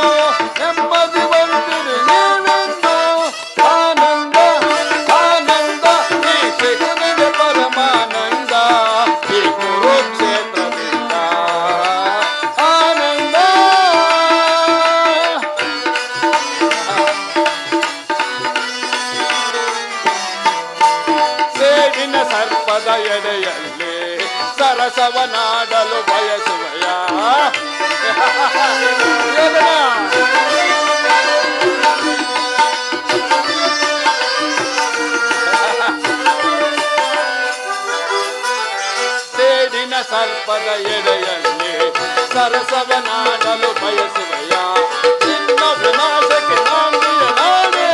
ನೆಮ್ಮದಿ ಬಂದಿದೆ ನೀವಿನ್ನೋ ಆನಂದ ಆನಂದ ಈ ಶಕುನಿಗೆ ಪರಮಾನಂದ ಈ ಕುರುಕ್ಷೇತ್ರದಿಂದ ಆನಂದ ಸೇಡಿನ ಸರ್ಪದ ಎಡೆಯಲ್ಲಿ ಸರಸವನಾಡಲು ಬಯಸುವೆಯ ಸೇಡಿನ ಸರ್ಪದ ಎಡೆಯಲ್ಲಿ ಸರಸವನಾಡಲು ಬಯಸುವೆಯ ನಿನ್ನ ವಿನಾಶಕ್ಕೆ ನಾಂದಿಯ ನಾಡಿ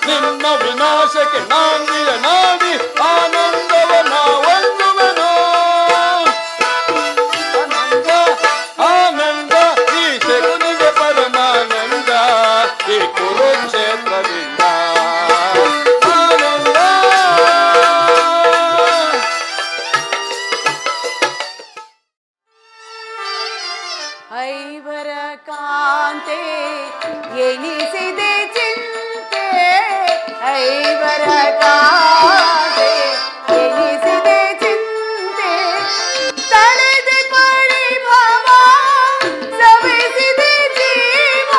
ನಿನ್ನ ವಿನಾಶಕ್ಕೆ ನಾಂದಿಯ ನಾಡಿ ಆನಂದವ ನಾವೊಂದುವೆನೋ ಆನಂದ ಆನಂದ ಈ ಶಕುನಿಗೆ ಪರಮಾನಂದ ಈ ಕುರುಕ್ಷೇತ್ರದಿಂದ ಆನಂದ ಐವರ ಕಾಂತೆ ಎನಿಸಿದೆ ಚಿಂತೆ ಐವರ ಕಾಂತೆ ಎನಿಸಿದೆ ಚಿಂತೆ ತಳೆದೆ ಪರಿಭವ ಸವೆಸಿದೆ ಜೀವ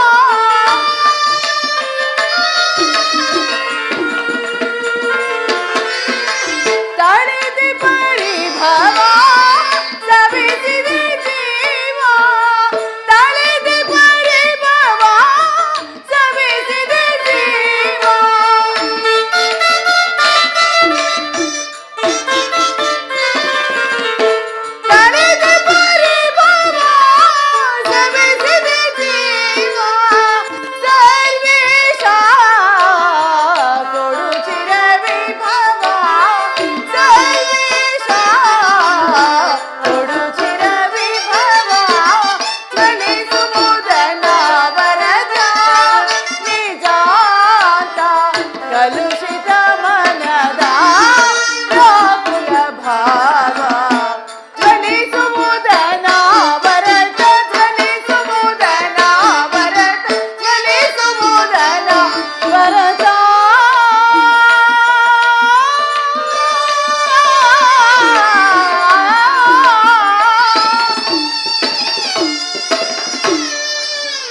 ತಳೆದೆ ಪರಿಭವ ಸವೆಸಿದೆ ಜೀವ ತಳೆದೆ ಪರಿಭವ ಸವೆಸಿದೆ ಜೀವ ತಳೆದೆ ಪರಿಭವ ಸವೆಸಿದೆ ಜೀವ ಸರ್ವೇಶ ಕೊಡು ಚಿರ ವಿಭವ ಸರ್ವೇಶ ಕೊಡು ಚಿರ ವಿಭವ ಜ್ವಲಿಸುವುದನ ವರದ ನಿಜಾಂತ ಕಲುಷಿತ ಮನದ ವ್ಯಾಕುಲ ಭಾವ ಜ್ವಲಿಸುವುದನ ವರದ ಜ್ವಲಿಸುವುದನ ವರದ ಜ್ವಲಿಸುವುದನ ವರದ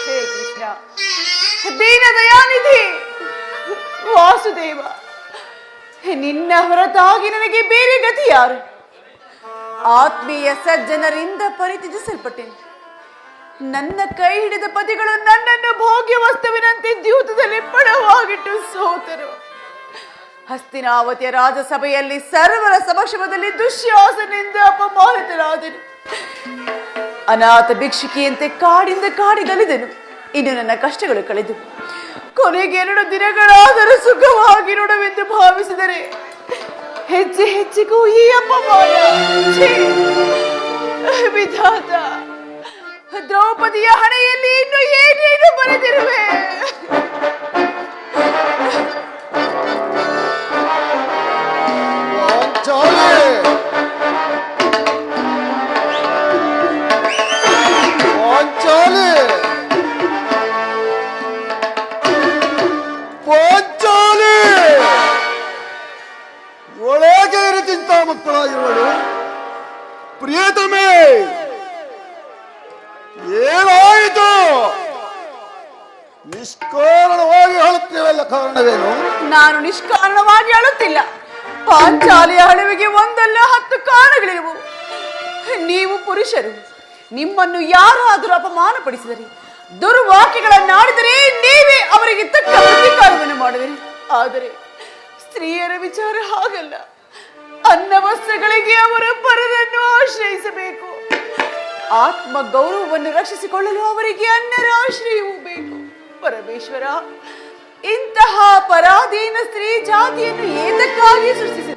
ಹೇ ಕೃಷ್ಣ ದೀನ ದಯಾನಿಧಿ ವಾಸುದೇವ ನಿನ್ನ ಹೊರತಾಗಿ ನನಗೆ ಬೇರೆ ಗತಿ ಯಾರು ಆತ್ಮೀಯ ಸಜ್ಜನರಿಂದ ಪರಿತ್ಯಜಿಸಲ್ಪಟ್ಟೆನು ನನ್ನ ಕೈ ಹಿಡಿದ ಪತಿಗಳು ನನ್ನನ್ನು ಭೋಗ್ಯ ವಸ್ತುವಿನಂತೆ ದ್ಯೂತದಲ್ಲಿ ಪಡವಾಗಿಟ್ಟು ಸೋತರು ಹಸ್ತಿನಾವತಿಯ ರಾಜಸಭೆಯಲ್ಲಿ ಸರ್ವರ ಸಮಕ್ಷಮದಲ್ಲಿ ದುಶ್ಯಾಸನಿಂದ ಅಪಮಾನಿತರಾದರು ಅನಾಥ ಭಿಕ್ಷುಕಿಯಂತೆ ಕಾಡಿಂದ ಕಾಡಿಗಲಿದೆನು. ಇನ್ನು ನನ್ನ ಕಷ್ಟಗಳು ಕಳೆದು ಕೊನೆಗೆ 2 ದಿನಗಳಾದರೂ ಸುಖವಾಗಿರೋಣವೆಂದು ಭಾವಿಸಿದರೆ ಹೆಚ್ಚಿಗೂ ಈ ಅಪಮಾನ. ಛೀ! ವಿಧಾತ, ದ್ರೌಪದಿಯ ಹಣೆಯಲ್ಲಿ ಇನ್ನು ಏನೇನು ಬರೆದಿರುವೆ. ಒಳಗೇರಿ ಚಿಂತ ಮಕ್ಕಳಾಗಿರುವಳು ಪ್ರಿಯತಮೇ, ಏನಾಯಿತು? ನಿಷ್ಕಾರಣವಾಗಿ ಹೇಳುತ್ತೇವಲ್ಲ, ಕಾರಣವೇನು? ನಾನು ನಿಷ್ಕಾರಣವಾಗಿ ಅಳುತ್ತಿಲ್ಲ. ಪಾಂಚಾಲಿಯ ಹಣವಿಗೆ 1 ಅಲ್ಲ 10 ಕಾರಣಗಳಿರುವು. ನೀವು ಪುರುಷರು, ನಿಮ್ಮನ್ನು ಯಾರಾದರೂ ಅಪಮಾನ ಪಡಿಸಿದರೆ, ದುರ್ವಾಕ್ಯಗಳನ್ನಾಡಿದರೆ ನೀವೇ ಅವರಿಗೆ ತಕ್ಕ ಪ್ರತಿಕಾರವನ್ನು ಮಾಡುವಿರಿ. ಆದರೆ ಸ್ತ್ರೀಯರ ವಿಚಾರ ಹಾಗಲ್ಲ. ಅನ್ನ ವಸ್ತ್ರಗಳಿಗೆ ಅವರು ಪರರನ್ನು ಆಶ್ರಯಿಸಬೇಕು. ಆತ್ಮ ಗೌರವವನ್ನು ರಕ್ಷಿಸಿಕೊಳ್ಳಲು ಅವರಿಗೆ ಅನ್ನರ ಆಶ್ರಯವೂ ಬೇಕು. ಪರಮೇಶ್ವರ, ಇಂತಹ ಪರಾಧೀನ ಸ್ತ್ರೀ ಜಾತಿಯನ್ನು ಏತಕ್ಕಾಗಿ ಸೃಷ್ಟಿಸಿದೆ?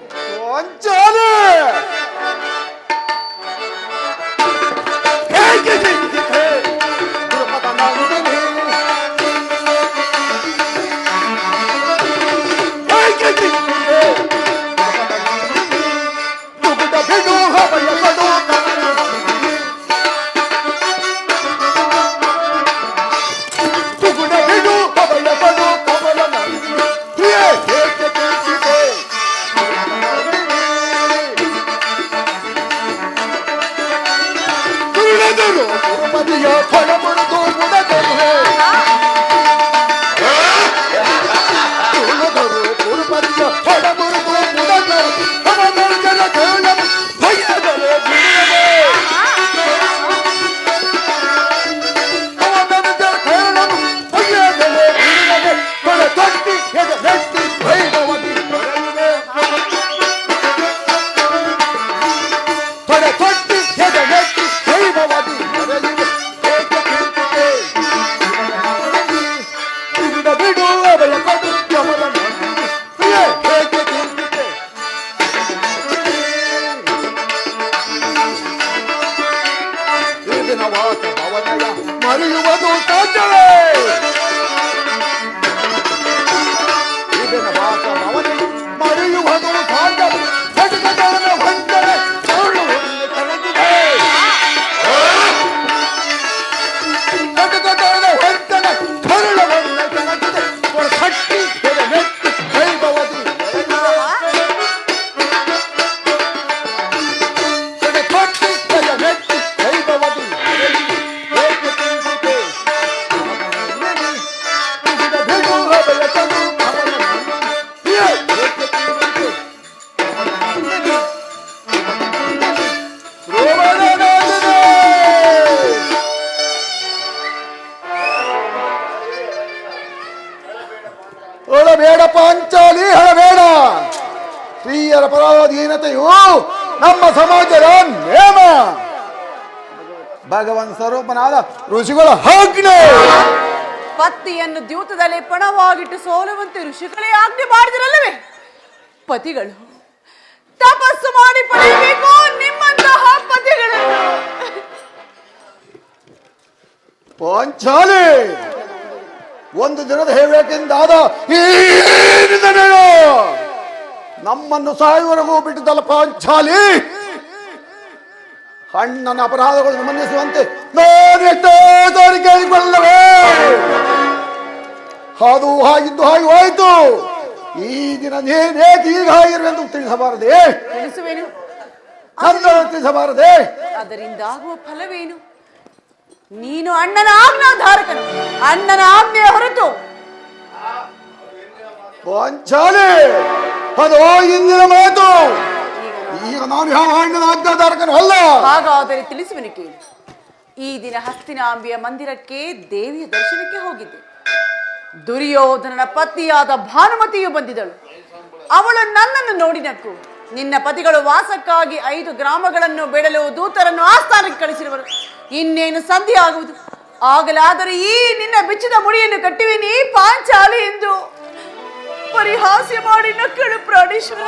ಹೇಳಬೇಡ ಪಾಂಚಾಲಿ, ಹೇಳಬೇಡ. ಸ್ತ್ರೀಯರ ಪರಾಧೀನತೆಯು ನಮ್ಮ ಸಮಾಜದ ನೇಮ. ಭಗವಂತ ಸ್ವರೂಪನಾದ ಋಷಿಗಳ ಆಜ್ಞೆ. ಪತಿಯನ್ನು ದ್ಯೂತದಲ್ಲಿ ಪಣವಾಗಿಟ್ಟು ಸೋಲುವಂತೆ ಋಷಿಗಳೇ ಆಜ್ಞೆ ಮಾಡಿದರಲ್ಲವೇ? ಪತಿಗಳು ತಪಸ್ಸು ಮಾಡಿ ಪಡೆಯಬೇಕು ನಿಮ್ಮಂತಹ ಪತಿಗಳನ್ನು. ಪಾಂಚಾಲಿ, ಒಂದು ದಿನದ ಹೇಳಬೇಕೆಂದಾದ ಈ ನಿಂದನೆಯು ನಮ್ಮನ್ನು ಸಾಯುವರೆಗೂ ಬಿಟ್ಟಿದ್ದಲ್ಲ ಪಾಂಚಾಲಿ. ಅಣ್ಣನ ಅಪರಾಧಗಳನ್ನು ಮನ್ನಿಸುವಂತೆ ನಾನೆಷ್ಟೋ ಸಾರಿ ಕೇಳಿಕೊಳ್ಳವೇ. ಅದು ಹಾಗಿದ್ದು ಹಾಗೆ ಹೋಯಿತು. ಈ ದಿನ ನೇನೇಕೆ ಈಗ ಆಗಿರುವೆಂದು ತಿಳಿಸಬಾರದೆ? ತಿಳಿಸುವೇನು? ತಿಳಿಸಬಾರದೆ? ಅದರಿಂದ ಆಗುವ ಫಲವೇನು? ನೀನು ಅಣ್ಣನ ಆಜ್ಞಾಧಾರಕನು. ಅಣ್ಣನ ಆಜ್ಞೆಯ ಹೊರತು ಪಾಂಚಾಲಿ, ಅದು ಇಂದಿನ ಮಾತು. ಈಗ ನಾನು ಯಾವ ಅಣ್ಣನ ಆಜ್ಞಾಧಾರಕನು ಅಲ್ಲ. ಹಾಗಾದರೆ ತಿಳಿಸುವೆನು ಕೇಳಿ. ಈ ದಿನ ಹಸ್ತಿನಾಂಬಿಯ ಮಂದಿರಕ್ಕೆ ದೇವಿಯ ದರ್ಶನಕ್ಕೆ ಹೋಗಿದ್ದೆ. ದುರ್ಯೋಧನನ ಪತ್ನಿಯಾದ ಭಾನುಮತಿಯು ಬಂದಿದ್ದಳು. ಅವಳು ನನ್ನನ್ನು ನೋಡಿನಕ್ಕು ನಿನ್ನ ಪತಿಗಳು ವಾಸಕ್ಕಾಗಿ 5 ಗ್ರಾಮಗಳನ್ನು ಬೇಡಲು ದೂತರನ್ನು ಆಸ್ಥಾನಕ್ಕೆ ಕಳಿಸಿರುವರು. ಇನ್ನೇನು ಸಂಧಿ ಆಗುವುದು. ಆಗಲಾದರೂ ಈ ನಿನ್ನ ಬಿಚ್ಚಿದ ಮುಡಿಯನ್ನು ಕಟ್ಟುವಿನಿ ಪಾಂಚಾಲಿ ಎಂದು ಪರಿಹಾಸ್ಯ ಮಾಡಿ ನಕ್ಕಳು ಪ್ರಾಣೇಶ್ವರ.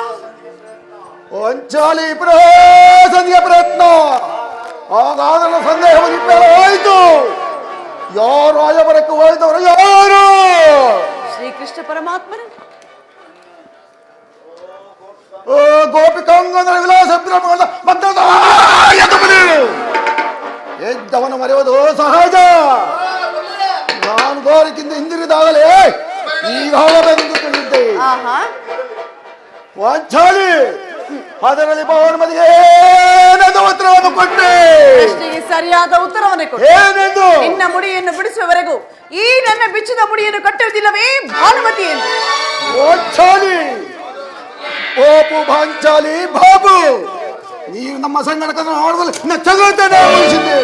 ಪಾಂಚಾಲಿ ಸಂಧಿಯ ಪ್ರಯತ್ನ ಹಾಗಾದರೂ ಸಂದೇಹವನ್ನು ಹೋಯಿತು. ಯಾರು ಆಯಬರಕ್ಕೆ ಹೋಯ್ತವರು ಯಾರು? ಶ್ರೀಕೃಷ್ಣ ಪರಮಾತ್ಮನು. ಗೋಪಿಕಾಂಗನ ವಿಲಾಸ ಎದ್ದವನು ಮರೆಯುವುದು ಸಹಜ. ನಾನು ಗೋರಿಕಿಂದ ಹಿಂದಿರಿದಾಗಲೇ ಈಗ ಹೋಗಬೇಕೆಂದು ತಿಳಿದಿದ್ದೆ. ಪಾಂಚಾಲಿ ಅದರಲ್ಲಿ ಪವನ್ ಮದಿಗೆ ಏನಂತ ಉತ್ತರವನ್ನು ಕೊಟ್ಟೆ? ಪ್ರಶ್ನೆಗೆ ಸರಿಯಾದ ಉತ್ತರವನ್ನು ಕೊಟ್ಟೆ. ಏನೆಂದು? ನಿನ್ನ ಮುಡಿಯನ್ನು ಬಿಡಿಸುವವರೆಗೂ ಈ ನನ್ನ ಬಿಚ್ಚಿದ ಮುಡಿಯನ್ನು ಕಟ್ಟುವುದಿಲ್ಲವೇ ಭಾನುಮತಿ ಎಂದು. ಪಾಂಚಾಲಿ ಓಪು ಪಾಂಚಾಲಿ ಬಾಬು, ನೀವು ನಮ್ಮ ಸಂಗಡಕನ್ನು ನೋಡುವುದಿಲ್ಲ ಚಗತ್ತನೆ ಉಳಿಸಿದ್ದೆ.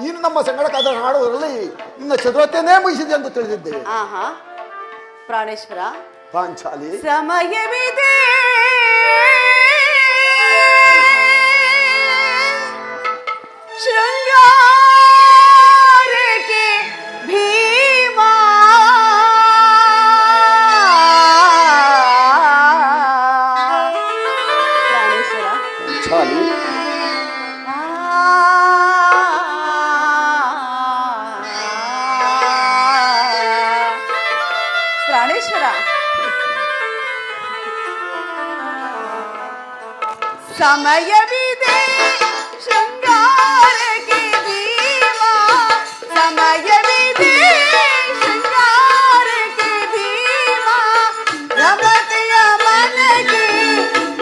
ನೀನು ನಮ್ಮ ಸಂಗಡಕ್ಕಾದ ಹಾಡುವುದರಲ್ಲಿ ನಿನ್ನ ಚತುರತೆಯನ್ನೇ ಮುಗಿಸಿದೆ ಎಂದು ತಿಳಿದಿದ್ದೇವೆ. ಪ್ರಾಣೇಶ್ವರ ಪಾಂಚಾಲಿ ಸಮಯವಿದೆ ಶೃಂಗಾರಕ್ಕೆ ಭೀಮಾ ಪ್ರಾಣೇಶ್ವರ ಚಾಲಿ ಪ್ರಾಣೇಶ್ವರ ಸಮಯವಿದೆ ಶೃಂಗಾರಕ್ಕೆ ಭೀಮಾ ಸಮಯವಿದೆ ಶೃಂಗಾರಕ್ಕೆ ಭೀಮಾ ರಮತೆಯ ಮನಗೆ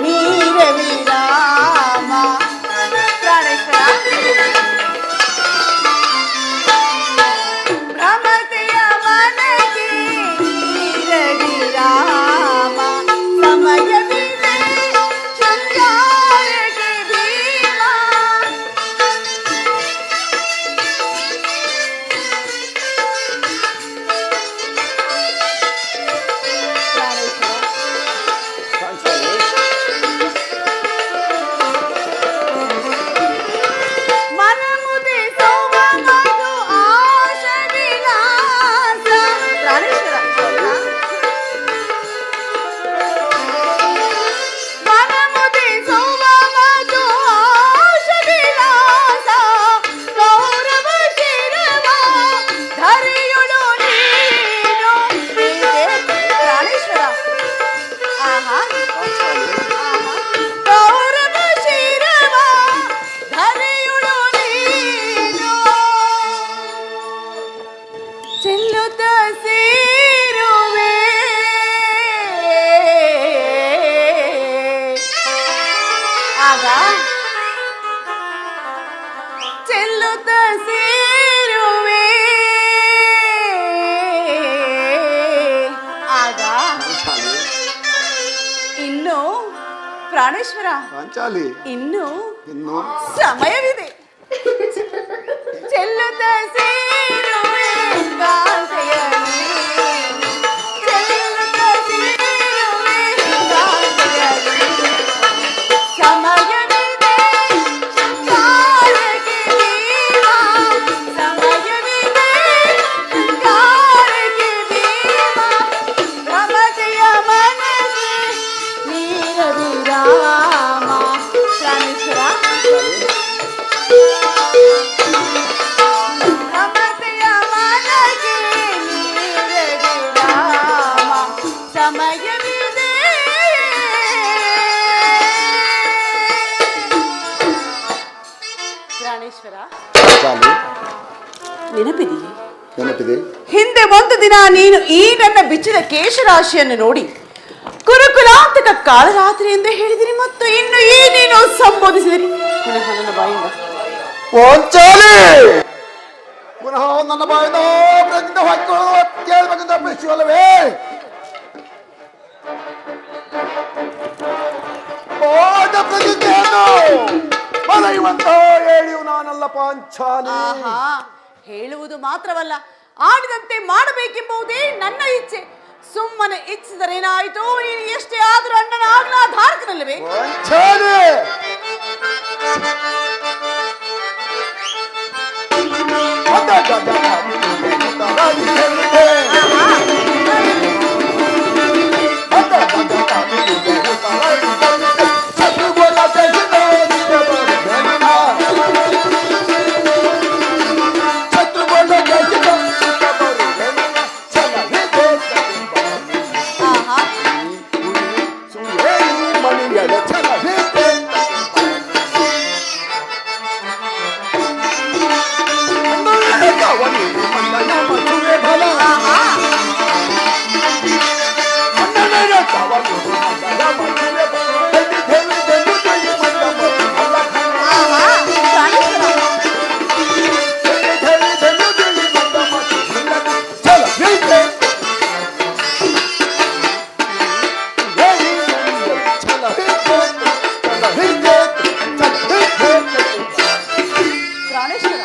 ನೀರ ವಿರಾಮ ಪ್ರಾಣೇಶ್ವರ ಭ್ರಮತೆಯ ಪ್ರಾಣೇಶ್ವರ, ಪಾಂಚಾಲಿ ಇನ್ನು ಇನ್ನು ಸಮಯವಿದೆ. ಚೆಲ್ಲುತ್ತ ಸೇರುವೆ ಕಾಂತೆಯಲ್ಲಿ, ಚೆಲ್ಲುತ್ತ ಸೇರುವೆ ಕಾಂತೆಯಲ್ಲಿ. ಸಮಯವಿದೆ ಶೃಂಗಾರಕ್ಕೆ ಭೀಮ, ಸಮಯವಿದೆ ಶೃಂಗಾರಕ್ಕೆ ಭೀಮ. ಭ್ರಮತೆಯ ಮನಗೆ ನೀರವಿರಾಮ. ಪ್ರಾಣೇಶ್ವರ, ಭ್ರಮತೆಯ ಮನಗೆ ನೀರವಿರಾಮ. ಸಮಯವಿದೆ. ಪ್ರಾಣೇಶ್ವರ, ಪಾಂಚಾಲಿ ನೆನಪಿದೆಯೇ? ನೆನಪಿದೆ. ಹಿಂದೆ ಒಂದು ದಿನ ನೀನು ಈ ನನ್ನ ಬಿಚ್ಚಿದ ಕೇಶರಾಶಿಯನ್ನು ನೋಡಿ ಕುರುಕುಲಾಂತಕ ಕಾಳರಾತ್ರಿ ಎಂದು ಹೇಳಿದಿರಿ, ಮತ್ತು ಇನ್ನು ಈ ನೀನು ಸಂಬೋಧಿಸಿದಿರಿ ಪುನಃ ನನ್ನ ಬಾಯಿಂದ. ಪಾಂಚಾಲಿ ಪುನಃ ನನ್ನ ಬಾಯಿಂದ ಪ್ರಜ್ಞೆ ಹಾಕಿಕೊಳ್ಳುವ ಕೇಳಬೇಕಂತ ಅಪೇಕ್ಷಿಸಲ್ಲವೇ? ಪಾಠ ಪ್ರತಿಜ್ಞೆಯನ್ನು ಮರೆಯುವಂತ ಹೇಳಿಯು ನಾನಲ್ಲ ಪಾಂಚಾಲಿ. ಆಹಾ, ಹೇಳುವುದು ಮಾತ್ರವಲ್ಲ, ಆಡಿದಂತೆ ಮಾಡಬೇಕೆಂಬುದೇ ನನ್ನ ಇಚ್ಛೆ. ಸುಮ್ಮನೆ ಇಚ್ಛಿದರೇನಾಯಿತು? ನೀನು ಎಷ್ಟೇ ಆದರೂ ಅಣ್ಣನ ಆಜ್ಞಾಧಾರಕನಲ್ಲವೇ? ಪಾಂಚಾಲಿ ಆಹಾ, ಆಹಾ, ಪ್ರಾಣೇಶ್ವರ, ಪ್ರಾಣೇಶ್ವರ,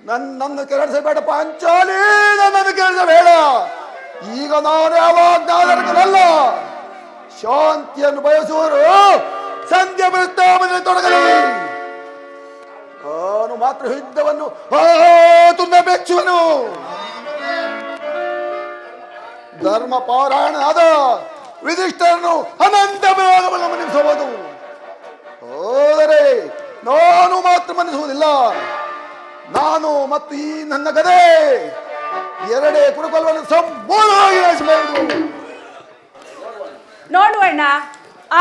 ನನ್ನನ್ನು ಕೆರಳಿಸಬೇಡ ಪಾಂಚಾಲಿ, ನನ್ನನ್ನು ಕೆರಳಿಸಬೇಡ. ಈಗ ನಾನು ಯಾವಾಗಲ್ಲ, ಶಾಂತಿಯನ್ನು ಬಯಸುವರು ಸಂಧ್ಯಾ ಪ್ರಸ್ತಾವನೆ ತೊಡಗಲಿ. ನಾನು ಮಾತ್ರ ಯುದ್ಧವನ್ನು ತುಂಡಬೆಚ್ಚುವನು. ಧರ್ಮ ಪಾರಾಯಣನಾದ ವಿಧಿಷ್ಠರನ್ನು ಅನಂತ ವಿರೋಧವನ್ನು ಗಮನಿಸಬಹುದು. ಹೋದರೆ ನಾನು ಮಾತ್ರ ಮನ್ನಿಸುವುದಿಲ್ಲ. ನಾನು ಮತ್ತು ಈ ನನ್ನ ಗದೆ ಎರಡೇ ಕುರುಕುಲವನ್ನು ಸಂಪೂರ್ಣವಾಗಿ ನಾಶಿಸಬಹುದು. ನೋಡುವಣ್ಣ,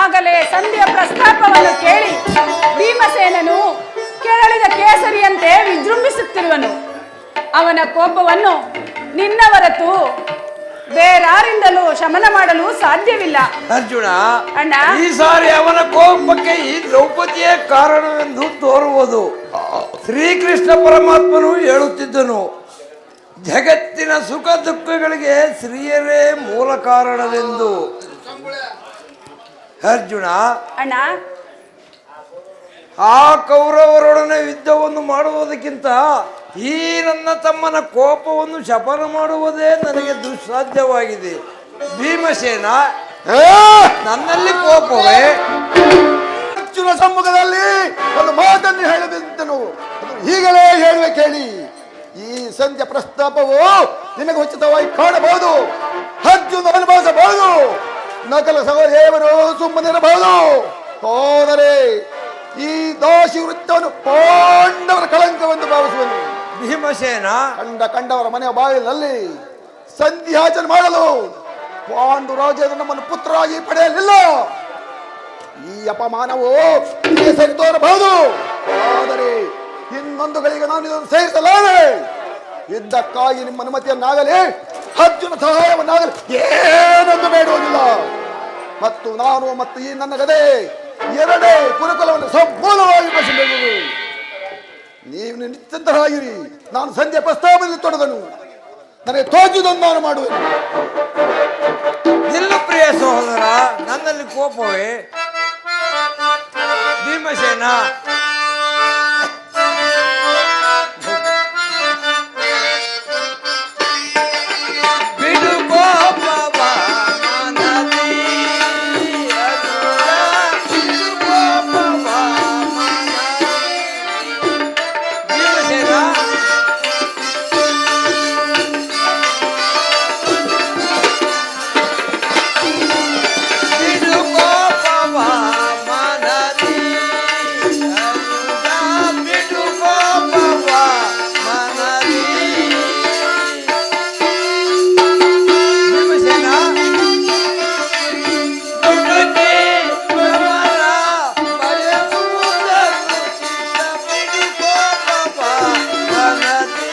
ಆಗಲೇ ಸಂಧಿಯ ಪ್ರಸ್ತಾಪವನ್ನು ಕೇಳಿ ಭೀಮಸೇನನು ಕೆರಳಿದ ಕೇಸರಿಯಂತೆ ವಿಜೃಂಭಿಸುತ್ತಿರುವನು. ಅವನ ಕೋಪವನ್ನು ನಿನ್ನ ಹೊರತು ಬೇರಾರಿಂದಲೂ ಶಮನ ಮಾಡಲು ಸಾಧ್ಯವಿಲ್ಲ. ಅರ್ಜುನ, ಅಣ್ಣ, ಈ ಸಾರಿ ಅವನ ಕೋಪಕ್ಕೆ ಈ ದ್ರೌಪದಿಯೇ ಕಾರಣವೆಂದು ತೋರುವುದು. ಶ್ರೀಕೃಷ್ಣ ಪರಮಾತ್ಮನು ಹೇಳುತ್ತಿದ್ದನು, ಜಗತ್ತಿನ ಸುಖ ದುಃಖಗಳಿಗೆ ಸ್ತ್ರೀಯರೇ ಮೂಲ ಕಾರಣವೆಂದು. ಅರ್ಜುನ, ಅಣ್ಣ, ಆ ಕೌರವರೊಡನೆ ಯುದ್ಧವನ್ನು ಮಾಡುವುದಕ್ಕಿಂತ ಈ ನನ್ನ ತಮ್ಮನ ಕೋಪವನ್ನು ಶಪನ ಮಾಡುವುದೇ ನನಗೆ ದುಸ್ಸಾಧ್ಯವಾಗಿದೆ. ಭೀಮಸೇನ, ನನ್ನಲ್ಲಿ ಕೋಪವೇ? ಅರ್ಜುನ ಸಮ್ಮುಖದಲ್ಲಿ ಒಂದು ಮಾತನ್ನು ಹೇಳಬೇಕಿದ್ದನು. ಅದು ಈಗಲೇ ಹೇಳುವೆ ಕೇಳಿ. ಈ ಸಂಧ್ಯಾ ಪ್ರಸ್ತಾಪವು ನಿಮಗೆ ಉಚಿತವಾಗಿ ಕಾಣಬಹುದು, ಅರ್ಜುನ ಅನುಭವಿಸಬಹುದು, ನಕಲ ಸಹದೇವರು ಸುಮ್ಮನಿರಬಹುದು. ಹೋದರೆ ಈ ದಾಸಿ ವೃತ್ತವನ್ನು ಪಾಂಡವರ ಕಳಂಕವೆಂದು ಭಾವಿಸುವನು. ಭೀಮಸೇನ, ಕಂಡವರ ಮನೆಯ ಬಾಗಿಲಲ್ಲಿ ಸಂಧ್ಯಾಚನೆ ಮಾಡಲು ಪಾಂಡು ರಾಜರು ನಮ್ಮನ್ನು ಪುತ್ರರಾಗಿ ಪಡೆಯಲಿಲ್ಲ. ಈ ಅಪಮಾನವು ಸರಿ ತೋರಬಹುದು, ಆದರೆ ಇನ್ನೊಂದು ಗಳಿಗೆ ನಾನು ಇದನ್ನು ಸೇರಿಸಲಾರೆ. ಯುದ್ಧಕ್ಕಾಗಿ ನಿಮ್ಮ ಅನುಮತಿಯನ್ನಾಗಲಿ ಅರ್ಜುನ ಸಹಾಯವನ್ನಾಗಲಿ ಏನೊಂದು ಬೇಡುವುದಿಲ್ಲ. ಮತ್ತು ನಾನು ಮತ್ತು ಈ ನನ್ನ ಗದೆ ಎರಡೇ ಕುರುಕುಲವನ್ನು ಸಂಪೂರ್ಣವಾಗಿ ಬಯಸಬೇಕು. ನೀವು ನಿಶ್ಚಿಂತರಾಗಿರಿ. ನಾನು ಸಂಧ್ಯಾ ಪ್ರಸ್ತಾಪದಲ್ಲಿ ತೊಡಗನು. ನನಗೆ ತೋಚಿದನ್ನು ನಾನು ಮಾಡುವೆನು. ನಿಲ್ಲು ಪ್ರಿಯ ಸಹೋದರ, ನನ್ನಲ್ಲಿ ಕೋಪವೇ? ಭೀಮಸೇನ, ಬಿಡು ಕೋಪವ ಮನದಿ, ಬಿಡು ಕೋಪವ ಮನದಿ. ಭೀಮಸೇನ, ಬಿಡು ಕೋಪವ ಮನದಿ, ಬಿಡು ಕೋಪವ ಮನದಿ. ಭೀಮಸೇನ, ದುಡುಕಿ ಭ್ರಮರ ಬಯಸುವುದನ್ನು ಚಿತ್ತ, ಬಿಡು ಕೋಪವ ಮನದಿ.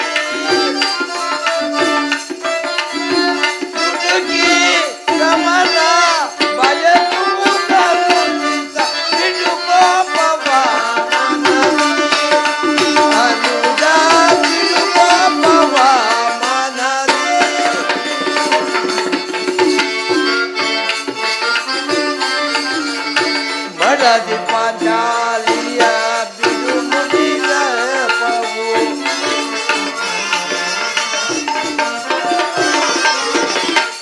ದುಡುಕಿ ಭ್ರಮರ ಬಯಸುವುದನ್ನು ಚಿತ್ತ, ಬಿಡು ಕೋಪವ ಮನದಿ. ಅನುಜ, ಬಿಡು ಕೋಪವ ಮನದಿ. ಮಡದಿ ಪಾಂಚಾಲಿಯ ಬಿಡು ಮುಡಿದ ಪವು,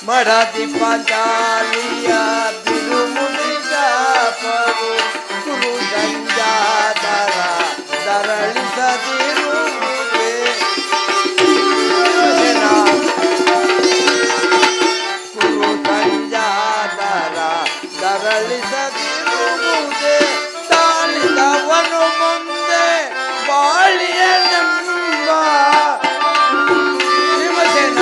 ಮಡದಿ ಪಾಂಚಾಲಿಯ ಬಿಡು ಮುಡಿದ ಪವು, ಕುರು ಸಂಜಾತರ ದರಳಿಸದಿರುವುದೇ. ಭೀಮಸೇನ, ಕುರು ಸಂಜಾತರ ದರಳಿಸದಿರುವುದೇ. ತಾಳಿದವನು ಮುಂದೆ ಬಾಳಿಯನೆಂಬ. ಭೀಮಸೇನ,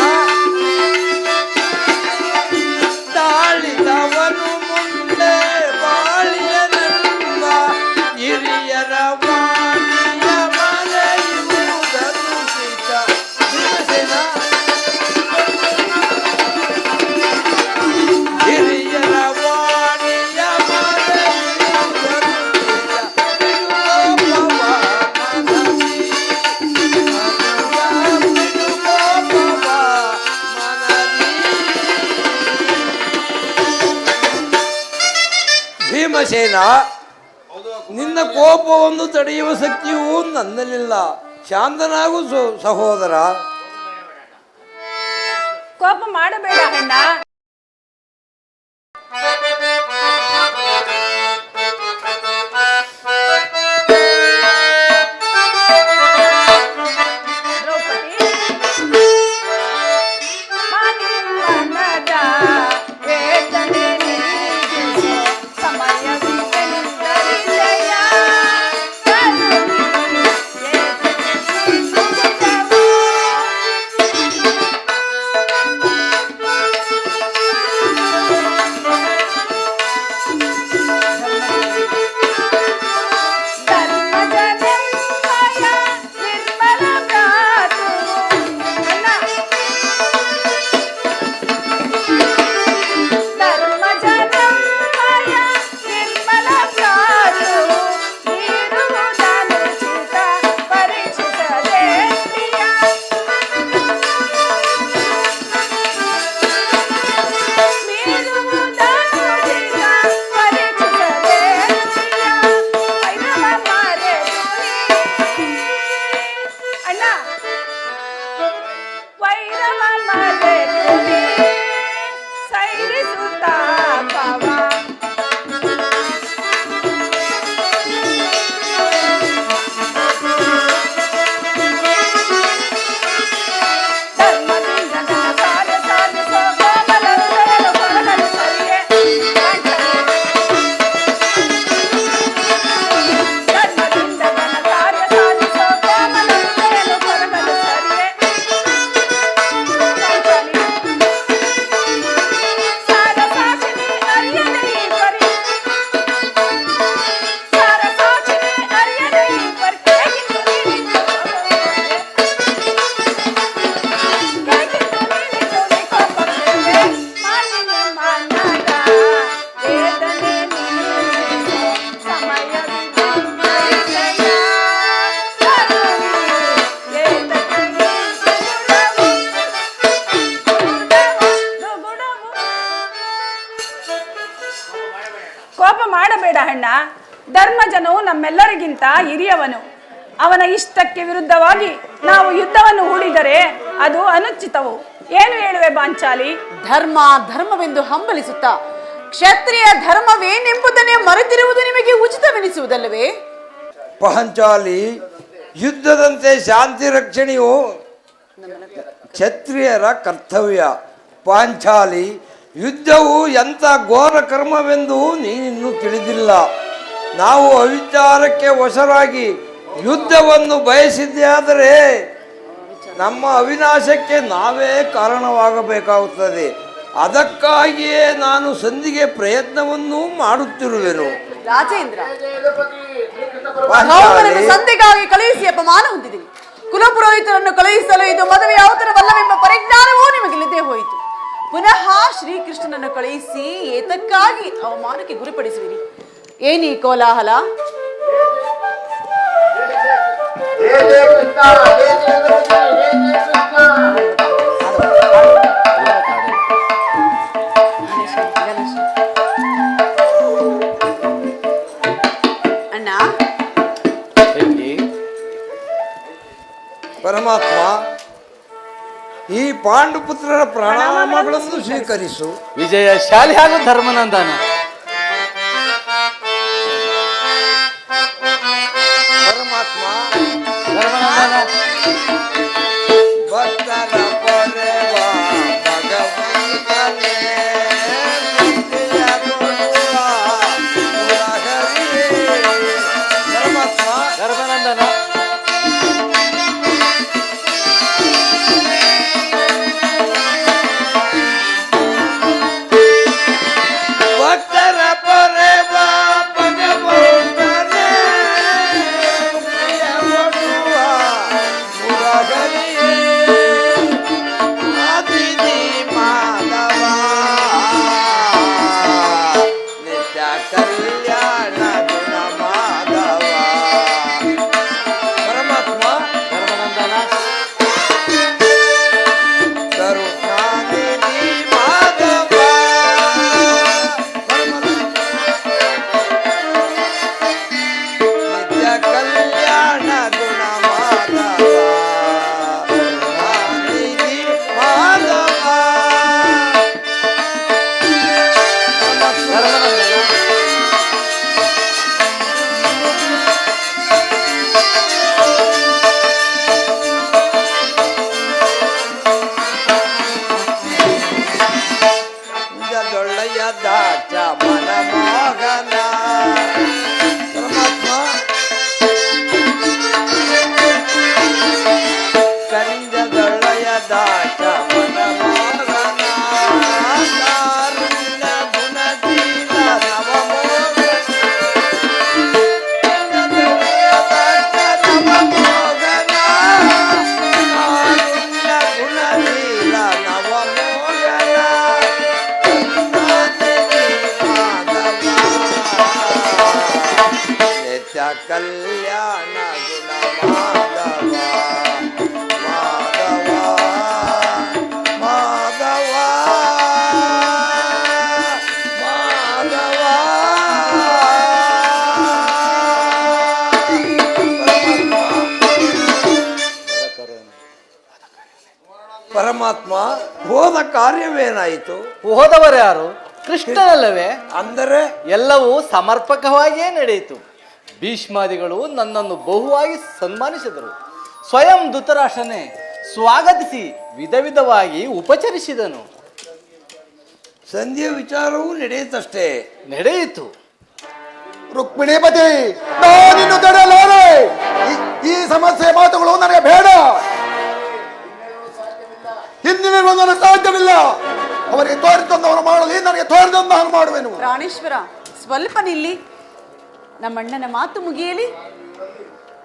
ತಾಳಿದವನು ಮುಂದೆ ಬಾಳಿಯನೆಂಬ. ಹಿರಿಯರ ವಾಣಿಯ ಮರೆಯುವುದನ್ನು ಚಿತ್ತ. ಭೀಮಸೇನ, ಹಿರಿಯರ ವಾಣಿಯ ಮರೆಯುವುದನ್ನು ಚಿತ್ತ. ಬಿಡು ಕೋಪವ ಮನದಿ. ಬಿಡು ಕೋಪವ ಮನದಿ. ಭೀಮಸೇನ, ನಿನ್ನ ಕೋಪವನ್ನು ತಡೆಯುವ ಶಕ್ತಿಯೂ ನನ್ನಲ್ಲಿಲ್ಲ. ಶಾಂತನಾಗು ಸಹೋದರ. ಕೋಪ ಮಾಡಬೇಡ ಅಣ್ಣ. ದ್ರೌಪದಿ, ಮನಿಮನದ ವೇದನೆ ನೀಗಿಸೋ ಸಮಯವಿದೆ ನಿಂದರಿದೆಯ. ಕರುಣಿಸು ಏತಕ್ಕೆ ಸುಖವು. ಎಲ್ಲರಿಗಿಂತ ಹಿರಿಯವನು. ಅವನ ಇಷ್ಟಕ್ಕೆ ವಿರುದ್ಧವಾಗಿ ನಾವು ಯುದ್ಧವನ್ನು ಹೂಡಿದರೆ ಅದು ಅನುಚಿತವು. ಏನು ಹೇಳುವೆ ಪಾಂಚಾಲಿ? ಧರ್ಮವೆಂದು ಹಂಬಲಿಸುತ್ತಾ ಕ್ಷತ್ರಿಯ ಧರ್ಮವೇನೆಂಬುದನ್ನೇ ಮರೆತಿರುವುದು ನಿಮಗೆ ಉಚಿತವೆನಿಸುವುದಲ್ಲವೇ? ಪಾಂಚಾಲಿ, ಯುದ್ಧದಂತೆ ಶಾಂತಿ ರಕ್ಷಣೆಯು ಕ್ಷತ್ರಿಯರ ಕರ್ತವ್ಯ. ಪಾಂಚಾಲಿ, ಯುದ್ಧವು ಎಂಥ ಘೋರ ಕರ್ಮವೆಂದು ನೀನಿನ್ನೂ ತಿಳಿದಿಲ್ಲ. ನಾವು ಅವಿಚಾರಕ್ಕೆ ವಶರಾಗಿ ಯುದ್ಧವನ್ನು ಬಯಸಿದ್ದೇ ಆದರೆ ನಮ್ಮ ಅವಿನಾಶಕ್ಕೆ ನಾವೇ ಕಾರಣವಾಗಬೇಕಾಗುತ್ತದೆ. ಅದಕ್ಕಾಗಿಯೇ ನಾನು ಸಂಧಿಗೆ ಪ್ರಯತ್ನವನ್ನೂ ಮಾಡುತ್ತಿರುವೆನು. ರಾಜೇಂದ್ರ, ಧೌಮ್ಯನನ್ನು ಸಂಧಿಗಾಗಿ ಕಳುಹಿಸಿ ಅಪಮಾನ ಹೊಂದಿದ್ದೀನಿ. ಕುಲಪುರೋಹಿತರನ್ನು ಕಳುಹಿಸಲು ಇದು ಮದುವೆ ಅವತರವಲ್ಲವೆಂಬ ಪರಿಜ್ಞಾನವೂ ನಿಮಗಿಲ್ಲದೆ ಹೋಯಿತು. ಪುನಃ ಶ್ರೀಕೃಷ್ಣನನ್ನು ಕಳುಹಿಸಿ ಏತಕ್ಕಾಗಿ ಅವಮಾನಕ್ಕೆ ಗುರಿಪಡಿಸುವಿರಿ? ಏನೀ ಕೋಲಾಹಲ? ಅಣ್ಣ, ಪರಮಾತ್ಮ, ಈ ಪಾಂಡುಪುತ್ರರ ಪ್ರಣಾಮಗಳನ್ನು ಸ್ವೀಕರಿಸು. ವಿಜಯಶಾಲಿ ಹಾಗೂ ಧರ್ಮನಂದನ. ಪರಮಾತ್ಮ, ಧರ್ಮನಂದನ. ಭಕ್ತರ ಪೊರೆವ ಭಗವಂತನೇ, ಮುಕ್ತಿಯ ಕೊಡುವ ಮುರಹರಿಯೇ. ಪರಮಾತ್ಮ, ಧರ್ಮನಂದನ. ಭಕ್ತರ ಪೊರೆವ ಭಗವಂತನೇ, ಮುಕ್ತಿಯ ಕೊಡುವ ಮುರಹರಿಯೇ. ಆದಿನಿ ಮಾಧವ, ನಿತ್ಯ ಕಲ್ಯಾಣ ಗುಣ ಮಾಧವ. ಪರಮಾತ್ಮ, ಧರ್ಮನಂದನ. ಕರುಣಾನಿಧಿ ಮಾಧವ. ನಿತ್ಯ ಕಲ್ಯಾಣ ಗುಣ ಮಾಧವ. ಕರುಣಾನಿಧಿ ಮಾಧವ. ಧರ್ಮನಂದನ. ದೊಳ್ಳೆಯ ದಾಚ ಮನ ಮೋಹನ. ಪರಮಾತ್ಮ, ಕಂಜದೊಳ್ಳೆಯ ದಾಚ ಮನ ಮೋಹನ. ಕಾರುಣ್ಯ ಗುಣಶೀಲ ನವಮೋಹನ. ಕಂಜದೊಳ್ಳೆಯ ದಾಚ ನವಮೋಹನ. ಕಾರುಣ್ಯ ಗುಣಶೀಲ ನವಮೋಹನ. ನಿತ್ಯ ಕಲ್ಯಾಣ ಗುಣ ಮಾಧವ. ಮಾಧವ, ಮಾಧವ, ಮಾಧವ. ಪರಮಾತ್ಮ, ಹೋದ ಕಾರ್ಯವೇನಾಯಿತು? ಹೋದವರ್ಯಾರು? ಕೃಷ್ಣನಲ್ಲವೇ? ಅಂದರೆ ಎಲ್ಲವೂ ಸಮರ್ಪಕವಾಗಿಯೇ ನಡೆಯಿತು. ಭೀಷ್ಮಾದಿಗಳು ನನ್ನನ್ನು ಬಹುವಾಗಿ ಸನ್ಮಾನಿಸಿದರು. ಸ್ವಯಂ ಧೃತರಾಷ್ಟ್ರನೇ ಸ್ವಾಗತಿಸಿ ವಿಧ ವಿಧವಾಗಿ ಉಪಚರಿಸಿದನು. ಸಂಧಿಯ ವಿಚಾರವೂ ನಡೆಯುತ್ತಷ್ಟೇ. ನಡೆಯಿತು. ರುಕ್ಮಿಣೀಪತಿ, ನಾನಿನ್ನು ತಡೆಯಲಾರೆ. ಈ ಸಮಸ್ಯೆ ಮಾತುಗಳು ನನಗೆ ಬೇಡ. ಹಿಂದಿನ ನನಗೆ ಸಾಧ್ಯವಿಲ್ಲ. ಅವರಿಗೆ ತೋರಿದಂದವನು ಮಾಡಲಿ, ನನಗೆ ತೋರಿದಂತ ನಾನು ಮಾಡುವೆನು. ಪ್ರಾಣೇಶ್ವರ, ಸ್ವಲ್ಪ ನಿಲ್ಲಿ. ನಮ್ಮಣ್ಣನ ಮಾತು ಮುಗಿಯಲಿ.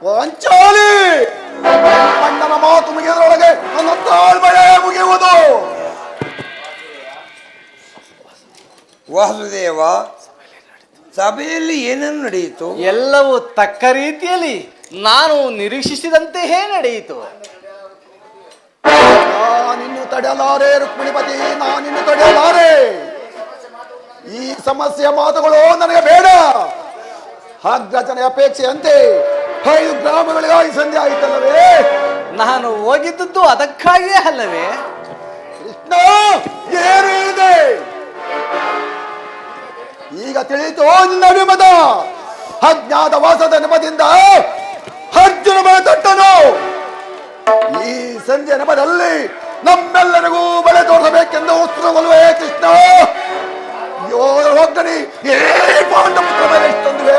ವಂಚಾಲಿ, ಅಣ್ಣನ ಮಾತು ಮುಗಿಯದರೊಳಗೆ ನನ್ನ ತಾಳ್ಮೆಯೇ ಮುಗಿಯುವುದು. ವಾಸುದೇವ, ಸಭೆಯಲ್ಲಿ ಏನೇನು ನಡೆಯಿತು? ಎಲ್ಲವೂ ತಕ್ಕ ರೀತಿಯಲ್ಲಿ ನಾನು ನಿರೀಕ್ಷಿಸಿದಂತೆಯೇ ನಡೆಯಿತು. ನಾನಿನ್ನು ತಡೆಯಲಾರೆ ರುಕ್ಮಿಣಿಪತಿ, ನಾನಿನ್ನು ತಡೆಯಲಾರೆ. ಈ ಸಮಸ್ಯೆಯ ಮಾತುಗಳು ನನಗೆ ಬೇಡ. ಅಗ್ರಜನ ಅಪೇಕ್ಷೆಯಂತೆ 5 ಗ್ರಾಮಗಳಿಗಾಗಿ ಸಂಧಿ ಆಯಿತಲ್ಲವೇ? ನಾನು ಹೋಗಿದ್ದದ್ದು ಅದಕ್ಕಾಗಿಯೇ ಅಲ್ಲವೇ? ಕೃಷ್ಣ ಏನು ಹೇಳಿದೆ? ಈಗ ತಿಳಿಯಿತು ನಿನ್ನ ಅಭಿಮತ. ಅಜ್ಞಾತ ವಾಸದ ನೆಪದಿಂದ ಅರ್ಜುನ ತಟ್ಟನು. ಈ ಸಂಜೆ ನೆಪದಲ್ಲಿ ನಮ್ಮೆಲ್ಲರಿಗೂ ಬಲೆ ತೋರಿಸಬೇಕೆಂದು ಉತ್ಸವಲ್ವೇ ಕೃಷ್ಣ? ಹೋಗ್ತನಿ ಪಾಂಡಪುತ್ರ ಮೇಲೆ ಇಷ್ಟೊಂದು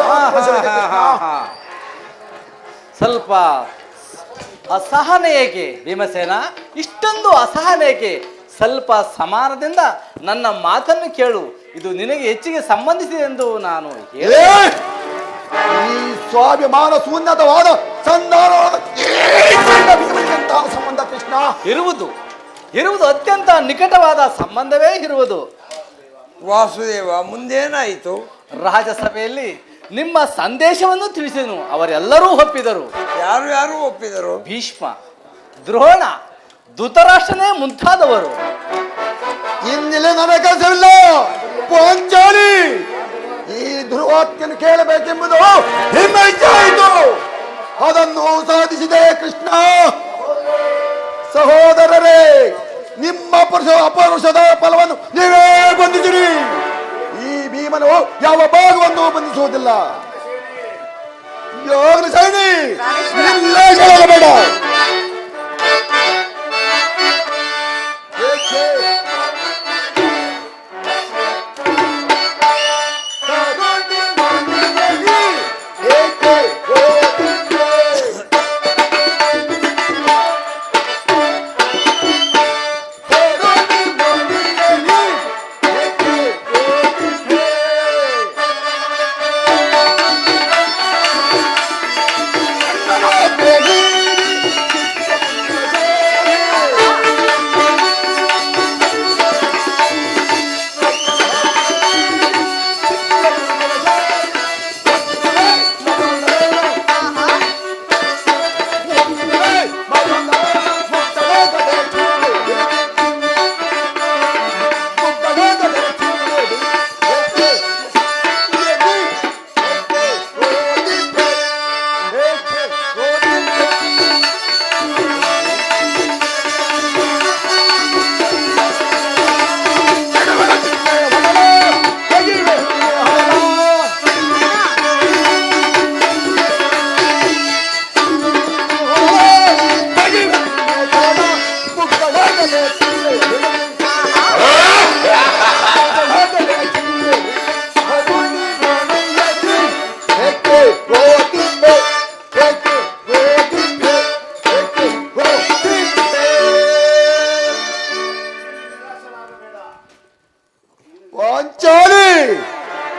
ಸ್ವಲ್ಪ ಅಸಹನೆ ಏಕೆ ಭೀಮಸೇನ? ಇಷ್ಟೊಂದು ಅಸಹನೆ ಏಕೆ? ಸ್ವಲ್ಪ ಸಮಾನದಿಂದ ನನ್ನ ಮಾತನ್ನು ಕೇಳು. ಇದು ನಿನಗೆ ಹೆಚ್ಚಿಗೆ ಸಂಬಂಧಿಸಿದೆ ಎಂದು ನಾನು ಹೇಳಿ. ಈ ಸ್ವಾಭಿಮಾನ ಶೂನ್ಯತವಾದ ಸಂಬಂಧ ಕೃಷ್ಣ ಇರುವುದು ಅತ್ಯಂತ ನಿಕಟವಾದ ಸಂಬಂಧವೇ ಇರುವುದು. ವಾಸುದೇವ, ಮುಂದೇನಾಯಿತು? ರಾಜಸಭೆಯಲ್ಲಿ ನಿಮ್ಮ ಸಂದೇಶವನ್ನು ತಿಳಿಸಿದನು. ಅವರೆಲ್ಲರೂ ಒಪ್ಪಿದರು. ಯಾರು ಒಪ್ಪಿದರು? ಭೀಷ್ಮ, ದ್ರೋಣ, ಧೃತರಾಷ್ಟ್ರನೇ ಮುಂತಾದವರು. ಇನ್ನಿಲ್ಲಿ ನನಗೆ ಕೆಲಸವಿಲ್ಲ. ಪಾಂಚಾಲಿ ಈ ಧ್ರುವಾತ್ಯನು ಕೇಳಬೇಕೆಂಬುದು ನಿಮ್ಮ ಇಚ್ಛೆ ಆಯಿತು. ಅದನ್ನು ಸಾಧಿಸಿದೆ ಕೃಷ್ಣ. ಸಹೋದರರೇ, ನಿಮ್ಮ ಅಪರುಷದ ಫಲವನ್ನು ನೀವೇ ಬಂದಿದ್ದೀರಿ. ಈ ಭೀಮನು ಯಾವ ಭಾಗವನ್ನು ಬಂಧಿಸುವುದಿಲ್ಲ. ಯೋಗನ ಸೈನಿ ಬೇಡ.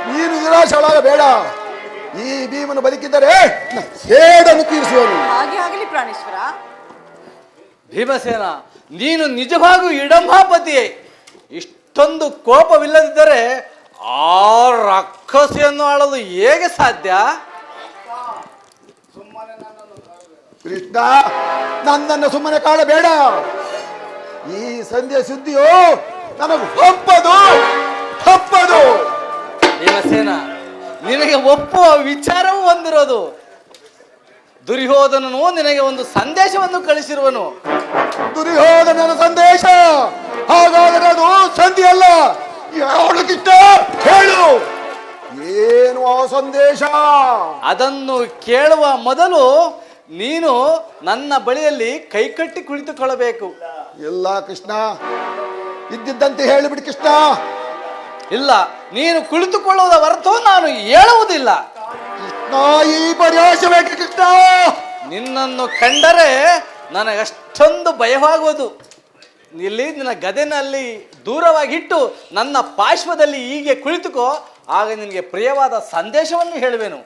ನೀನು ನಿರಾಶಳಾಗಬೇಡ. ಈ ಭೀಮನು ಬದುಕಿದ್ದರೆ ಸೇಡನ್ನು ತೀರಿಸುವನು. ಹಾಗೆ ಆಗಲಿ ಪ್ರಾಣೇಶ್ವರ. ಭೀಮಸೇನ, ನೀನು ನಿಜವಾಗೂ ಇಡಂಬಾಪತಿಯೇ. ಇಷ್ಟೊಂದು ಕೋಪವಿಲ್ಲದಿದ್ದರೆ ಆ ರಾಕ್ಷಸಿಯನ್ನು ಆಳಲು ಹೇಗೆ ಸಾಧ್ಯ? ಕೃಷ್ಣ, ನನ್ನನ್ನು ಸುಮ್ಮನೆ ಕಾಣಬೇಡ. ಈ ಸಂಧ್ಯೆ ಸುದ್ದಿಯು ನನಗೆ ಒಪ್ಪದು. ಭೀಮಸೇನ, ನಿನಗೆ ಒಪ್ಪುವ ವಿಚಾರವೂ ಹೊಂದಿರೋದು. ದುರ್ಯೋಧನನು ನಿನಗೆ ಒಂದು ಸಂದೇಶವನ್ನು ಕಳಿಸಿರುವನು. ದುರ್ಯೋಧನನ ಸಂದೇಶ? ಹಾಗಾದರೆ ಅದು ಸಂಧಿ ಅಲ್ಲ. ಯಾವಳಕ್ಕಿಷ್ಟ ಹೇಳು, ಏನು ಆ ಸಂದೇಶ? ಅದನ್ನು ಕೇಳುವ ಮೊದಲು ನೀನು ನನ್ನ ಬಳಿಯಲ್ಲಿ ಕೈಕಟ್ಟಿ ಕುಳಿತುಕೊಳ್ಳಬೇಕು. ಇಲ್ಲ ಕೃಷ್ಣ, ಇದ್ದಿದ್ದಂತೆ ಹೇಳಿಬಿಡಿ ಕೃಷ್ಣ. ಇಲ್ಲ, ನೀನು ಕುಳಿತುಕೊಳ್ಳುವುದ ಹೊರತು ನಾನು ಹೇಳುವುದಿಲ್ಲ. ಕೃಷ್ಣ, ಈ ಪರ್ಯಾಸ ಬೇಕು ಕೃಷ್ಣ. ನಿನ್ನನ್ನು ಕಂಡರೆ ನನಗಷ್ಟೊಂದು ಭಯವಾಗುವುದು. ಇಲ್ಲಿ ನಿನ್ನ ಗದೆನಲ್ಲಿ ದೂರವಾಗಿಟ್ಟು ನನ್ನ ಪಾರ್ಶ್ವದಲ್ಲಿ ಹೀಗೆ ಕುಳಿತುಕೋ. ಆಗ ನಿನಗೆ ಪ್ರಿಯವಾದ ಸಂದೇಶವನ್ನು ಹೇಳುವೆನು.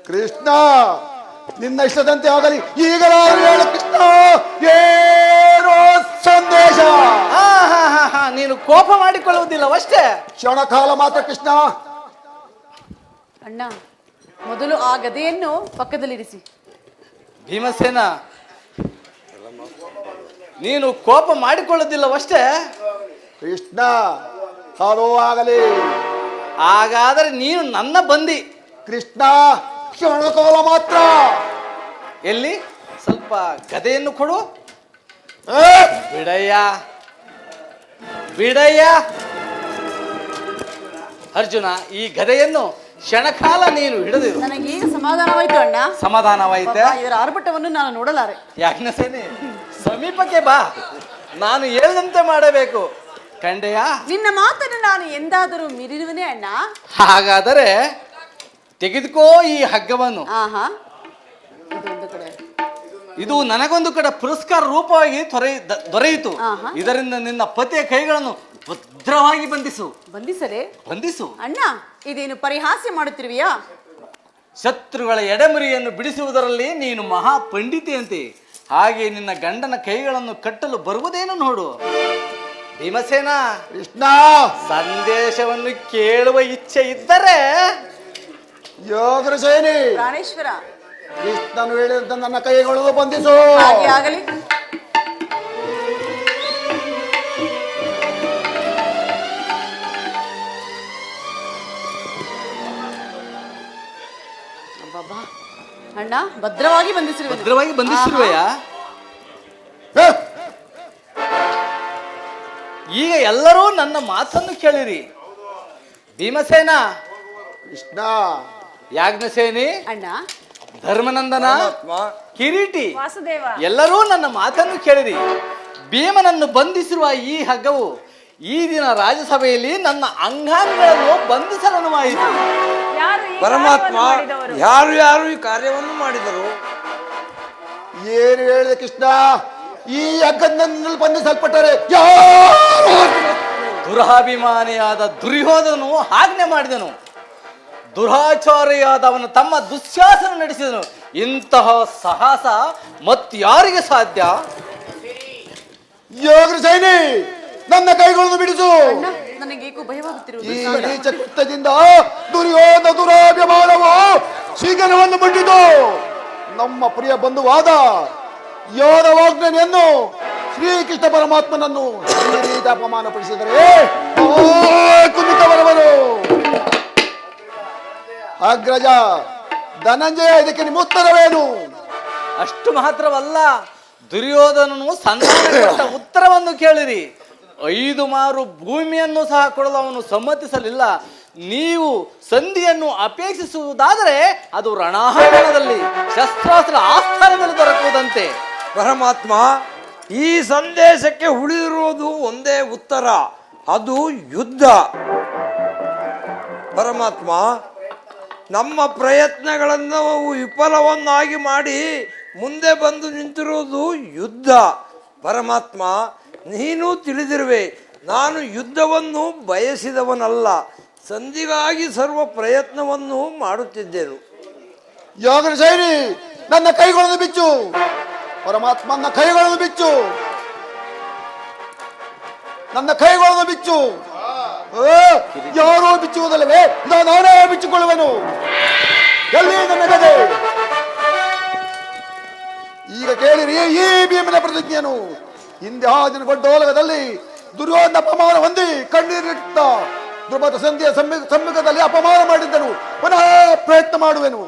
ಕೃಷ್ಣ, ನಿನ್ನ ಇಷ್ಟದಂತೆ ಆಗಲಿ. ಈಗ ಹೇಳು ಕೃಷ್ಣ, ಏನೋ ಸಂದೇಶ. ನೀನು ಕೋಪ ಮಾಡಿಕೊಳ್ಳುವುದಿಲ್ಲವಷ್ಟೇ. ಕ್ಷಣಕಾಲ ಮಾತ್ರ ಕೃಷ್ಣ. ಅಣ್ಣ, ಮೊದಲು ಆ ಗದೆಯನ್ನು ಪಕ್ಕದಲ್ಲಿರಿಸಿ. ಭೀಮಸೇನ, ನೀನು ಕೋಪ ಮಾಡಿಕೊಳ್ಳುವುದಿಲ್ಲವಷ್ಟೇ. ಕೃಷ್ಣ, ಅದು ಆಗಲಿ. ಹಾಗಾದರೆ ನೀನು ನನ್ನ ಬಂದಿ. ಕೃಷ್ಣ ಕ್ಷಣಕಾಲ ಮಾತ್ರ. ಎಲ್ಲಿ ಸ್ವಲ್ಪ ಗದೆಯನ್ನು ಕೊಡು. ಏ, ಬಿಡಯ್ಯ ಬಿಡಯ್ಯ. ಅರ್ಜುನ, ಈ ಗದೆಯನ್ನು ಕ್ಷಣಕಾಲ ನೀನು ಹಿಡಿದಿರು. ನನಗೆ ಈಗ ಸಮಾಧಾನವಾಯ್ತು ಅಣ್ಣ. ಸಮಾಧಾನವಾಯಿತೆ? ಪಾಪ, ಇದರ ಆರ್ಭಟವನ್ನು ನಾನು ನೋಡಲಾರೆ. ಯಾಕೆ ಸೇನೆ ಸಮೀಪಕ್ಕೆ ಬಾ, ನಾನು ಹೇಳಿದಂತೆ ಮಾಡಬೇಕು. ಕಂಡೆಯಾ? ನಿನ್ನ ಮಾತನ್ನು ನಾನು ಎಂದಾದರೂ ಮೀರಿರುವನೇ ಅಣ್ಣ? ಹಾಗಾದರೆ ತೆಗೆದುಕೋ ಈ ಹಗ್ಗವನ್ನು. ಆಹಾ, ಇದೊಂದು ಕಡೆ. ಇದು ನನಗೊಂದು ಕಡೆ ಪುರಸ್ಕಾರ ರೂಪವಾಗಿ ದೊರೆಯಿತು. ಆಹಾ. ಇದರಿಂದ ನಿನ್ನ ಪತಿಯ ಕೈಗಳನ್ನು ಭದ್ರವಾಗಿ ಬಂಧಿಸು. ಬಂಧಿಸಲೇ? ಬಂಧಿಸು. ಅಣ್ಣ, ಇದೇನು ಪರಿಹಾಸ್ಯ ಮಾಡುತ್ತಿರುವಿಯಾ? ಶತ್ರುಗಳ ಎಡೆಮುರಿಯನ್ನು ಬಿಡಿಸುವುದರಲ್ಲಿ ನೀನು ಮಹಾ ಪಂಡಿತೆಯಂತೆ. ಹಾಗೆ ನಿನ್ನ ಗಂಡನ ಕೈಗಳನ್ನು ಕಟ್ಟಲು ಬರುವುದೇನು ನೋಡು. ಭೀಮಸೇನ, ಕೃಷ್ಣ ಸಂದೇಶವನ್ನು ಕೇಳುವ ಇಚ್ಛೆ ಇದ್ದರೆ ಯೋಗರ ಸೇನೆ ಪ್ರಾಣೇಶ್ವರ, ಕೃಷ್ಣನು ಹೇಳಿದಂತೆ ನನ್ನ ಕೈಗೊಳ್ಳಲು ಬಂಧಿಸು. ಹಾಗೆ ಆಗಲಿ. ಅಬ್ಬಬ್ಬಾ. ಅಣ್ಣ, ಭದ್ರವಾಗಿ ಬಂಧಿಸಿರುವೆ. ಭದ್ರವಾಗಿ ಬಂಧಿಸಿರುವೆಯಾ? ಏ, ಈಗ ಎಲ್ಲರೂ ನನ್ನ ಮಾತನ್ನು ಕೇಳಿರಿ. ಭೀಮಸೇನ, ಕೃಷ್ಣ ಯಾಜ್ಞಸೇನಿ, ಅಣ್ಣ, ಧರ್ಮನಂದನ, ಪರಮಾತ್ಮ, ಕಿರೀಟಿ, ವಾಸುದೇವ, ಎಲ್ಲರೂ ನನ್ನ ಮಾತನ್ನು ಕೇಳಿರಿ. ಭೀಮನನ್ನು ಬಂಧಿಸಿರುವ ಈ ಹಗ್ಗವು ಈ ದಿನ ರಾಜ್ಯಸಭೆಯಲ್ಲಿ ನನ್ನ ಅಂಗಾಂಗಗಳನ್ನು ಬಂಧಿಸಲನುವಾಯಿತು. ಯಾರು ಈ ಪರಮಾತ್ಮ, ಕಾರ್ಯವನ್ನು ಮಾಡಿದವರು? ಯಾರು ಯಾರು ಈ ಕಾರ್ಯವನ್ನು ಮಾಡಿದರು? ಏನು ಹೇಳಿದೆ ಕೃಷ್ಣ? ಈ ಹಗ್ಗದಲ್ಲಿ ಬಂಧಿಸಲ್ಪಟ್ಟರೆ ಯಾರು? ದುರಭಿಮಾನಿಯಾದ ದುರ್ಯೋಧನನು ಆಜ್ಞೆ ಮಾಡಿದನು. ದುರಾಚಾರಿಯಾದ ಅವನ ತಮ್ಮ ದುಶ್ಯಾಸನ ನಡೆಸಿದನು. ಇಂತಹ ಸಾಹಸ ಮತ್ತಾರಿಗೆ ಸಾಧ್ಯ? ಯೋಗರ ಸೈನಿ, ನನ್ನ ಕೈಗಳನ್ನು ಬಿಡಿಸು. ಅಣ್ಣ, ನನಗೇಕೋ ಭಯವಾಗುತ್ತಿರುವುದು. ಈ ನೀಚ ಕೃತ್ಯದಿಂದ ದುರ್ಯೋಧನ ದುರಾಭಿಮಾನವು ಶೀಘ್ರವನ್ನು ಬಿಟ್ಟಿತು. ನಮ್ಮ ಪ್ರಿಯ ಬಂಧುವಾದ ಯೋಧವಾಜ್ಞೆಯನ್ನು ಶ್ರೀಕೃಷ್ಣ ಪರಮಾತ್ಮನನ್ನು ಈ ರೀತಿ ಅಪಮಾನಪಡಿಸಿದರೆ ಕುಂದಿತ ಬರವರು. ಅಗ್ರಜ ಧನಂಜಯ, ಇದಕ್ಕೆ ನಿಮ್ಮ ಉತ್ತರವೇನು? ಅಷ್ಟು ಮಾತ್ರವಲ್ಲ, ದುರ್ಯೋಧನನು ಸಂಧಾನ ಕೊಟ್ಟ ಉತ್ತರವನ್ನು ಕೇಳಿರಿ. 5 ಮಾರು ಭೂಮಿಯನ್ನು ಸಹ ಕೊಡಲು ಅವನು ಸಮ್ಮತಿಸಲಿಲ್ಲ. ನೀವು ಸಂಧಿಯನ್ನು ಅಪೇಕ್ಷಿಸುವುದಾದರೆ ಅದು ರಣಾಂಗಣದಲ್ಲಿ ಶಸ್ತ್ರಾಸ್ತ್ರ ಆಸ್ಥಾನದಲ್ಲಿ ದೊರಕುವುದಂತೆ. ಪರಮಾತ್ಮ, ಈ ಸಂದೇಶಕ್ಕೆ ಉಳಿದಿರುವುದು ಒಂದೇ ಉತ್ತರ, ಅದು ಯುದ್ಧ. ಪರಮಾತ್ಮ, ನಮ್ಮ ಪ್ರಯತ್ನಗಳನ್ನು ವಿಫಲವನ್ನಾಗಿ ಮಾಡಿ ಮುಂದೆ ಬಂದು ನಿಂತಿರುವುದು ಯುದ್ಧ. ಪರಮಾತ್ಮ, ನೀನು ತಿಳಿದಿರುವೆ, ನಾನು ಯುದ್ಧವನ್ನು ಬಯಸಿದವನಲ್ಲ, ಸಂಧಿಗಾಗಿ ಸರ್ವ ಪ್ರಯತ್ನವನ್ನು ಮಾಡುತ್ತಿದ್ದೆನು. ಯೋಗರ ಸೈನಿ, ನನ್ನ ಕೈಗಳನ್ನು ಬಿಚ್ಚು. ಪರಮಾತ್ಮ, ನನ್ನ ಕೈಗಳನ್ನು ಬಿಚ್ಚು. ನನ್ನ ಕೈಗಳನ್ನು ಬಿಚ್ಚು. ಯಾರೋ ಬಿಚ್ಚುವುದಲ್ಲವೇ, ನಾನೇ ಬಿಚ್ಚಿಕೊಳ್ಳುವೆನು. ಎಲ್ಲಿ ನನ್ನ ಗದೆ? ಈಗ ಕೇಳಿರಿ ಈ ಭೀಮನ ಪ್ರತಿಜ್ಞೆಯನ್ನು. ಹಿಂದೆ ಆ ದಿನ ಗೊಡ್ಡೋಲಗದಲ್ಲಿ ದುರ್ಯೋಧನ ಅಪಮಾನ ಹೊಂದಿ ಕಣ್ಣೀರಿಟ್ಟ ದ್ರುಪದ ಸಂಧಿಯ ಸಮ್ಮುಖದಲ್ಲಿ ಅಪಮಾನ ಮಾಡಿದ್ದನು. ಪುನಃ ಪ್ರಯತ್ನ ಮಾಡುವೆನು.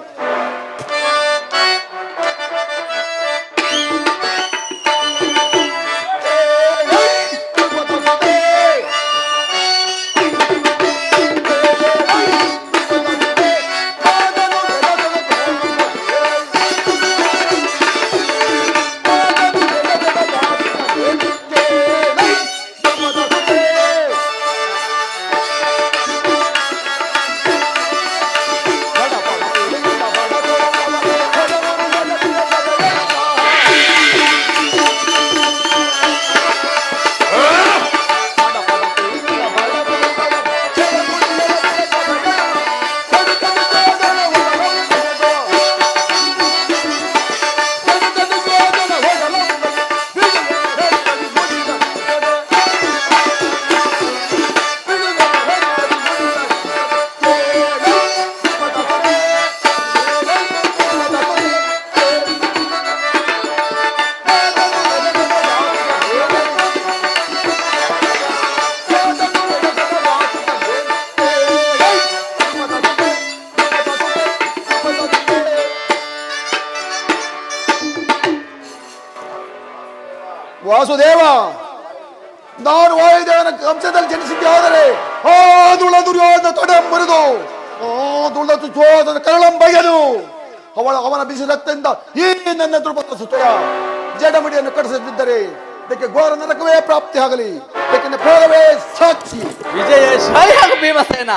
ವಾಸುದೇವ, ನಾನು ವಾಯುದೇವನ ವಂಶದಲ್ಲಿ ಜನಿಸಿದ್ದೆ. ಆದರೆ ಆ ದುಳ ದುರ್ಯೋಧನ ತೊಡೆ ಮುರಿದು ದುಳ ಸುಚೋಧನ ಕರಳಂ ಬಗೆದು ಅವನ ಬಿಸಿ ರಕ್ತದಿಂದ ಈ ನನ್ನ ದ್ರುಪದ ಸುತೆಯ ಜಡಮಡಿಯನ್ನು ಕಟ್ಟಿಸದಿದ್ದರೆ ಇದಕ್ಕೆ ಘೋರ ನರಕವೇ ಪ್ರಾಪ್ತಿ ಆಗಲಿ. ಇದಕ್ಕೆ ಭೋಗವೇ ಸಾಕ್ಷಿ. ವಿಜಯ ಶಾಯಿ ಭೀಮಸೇನ.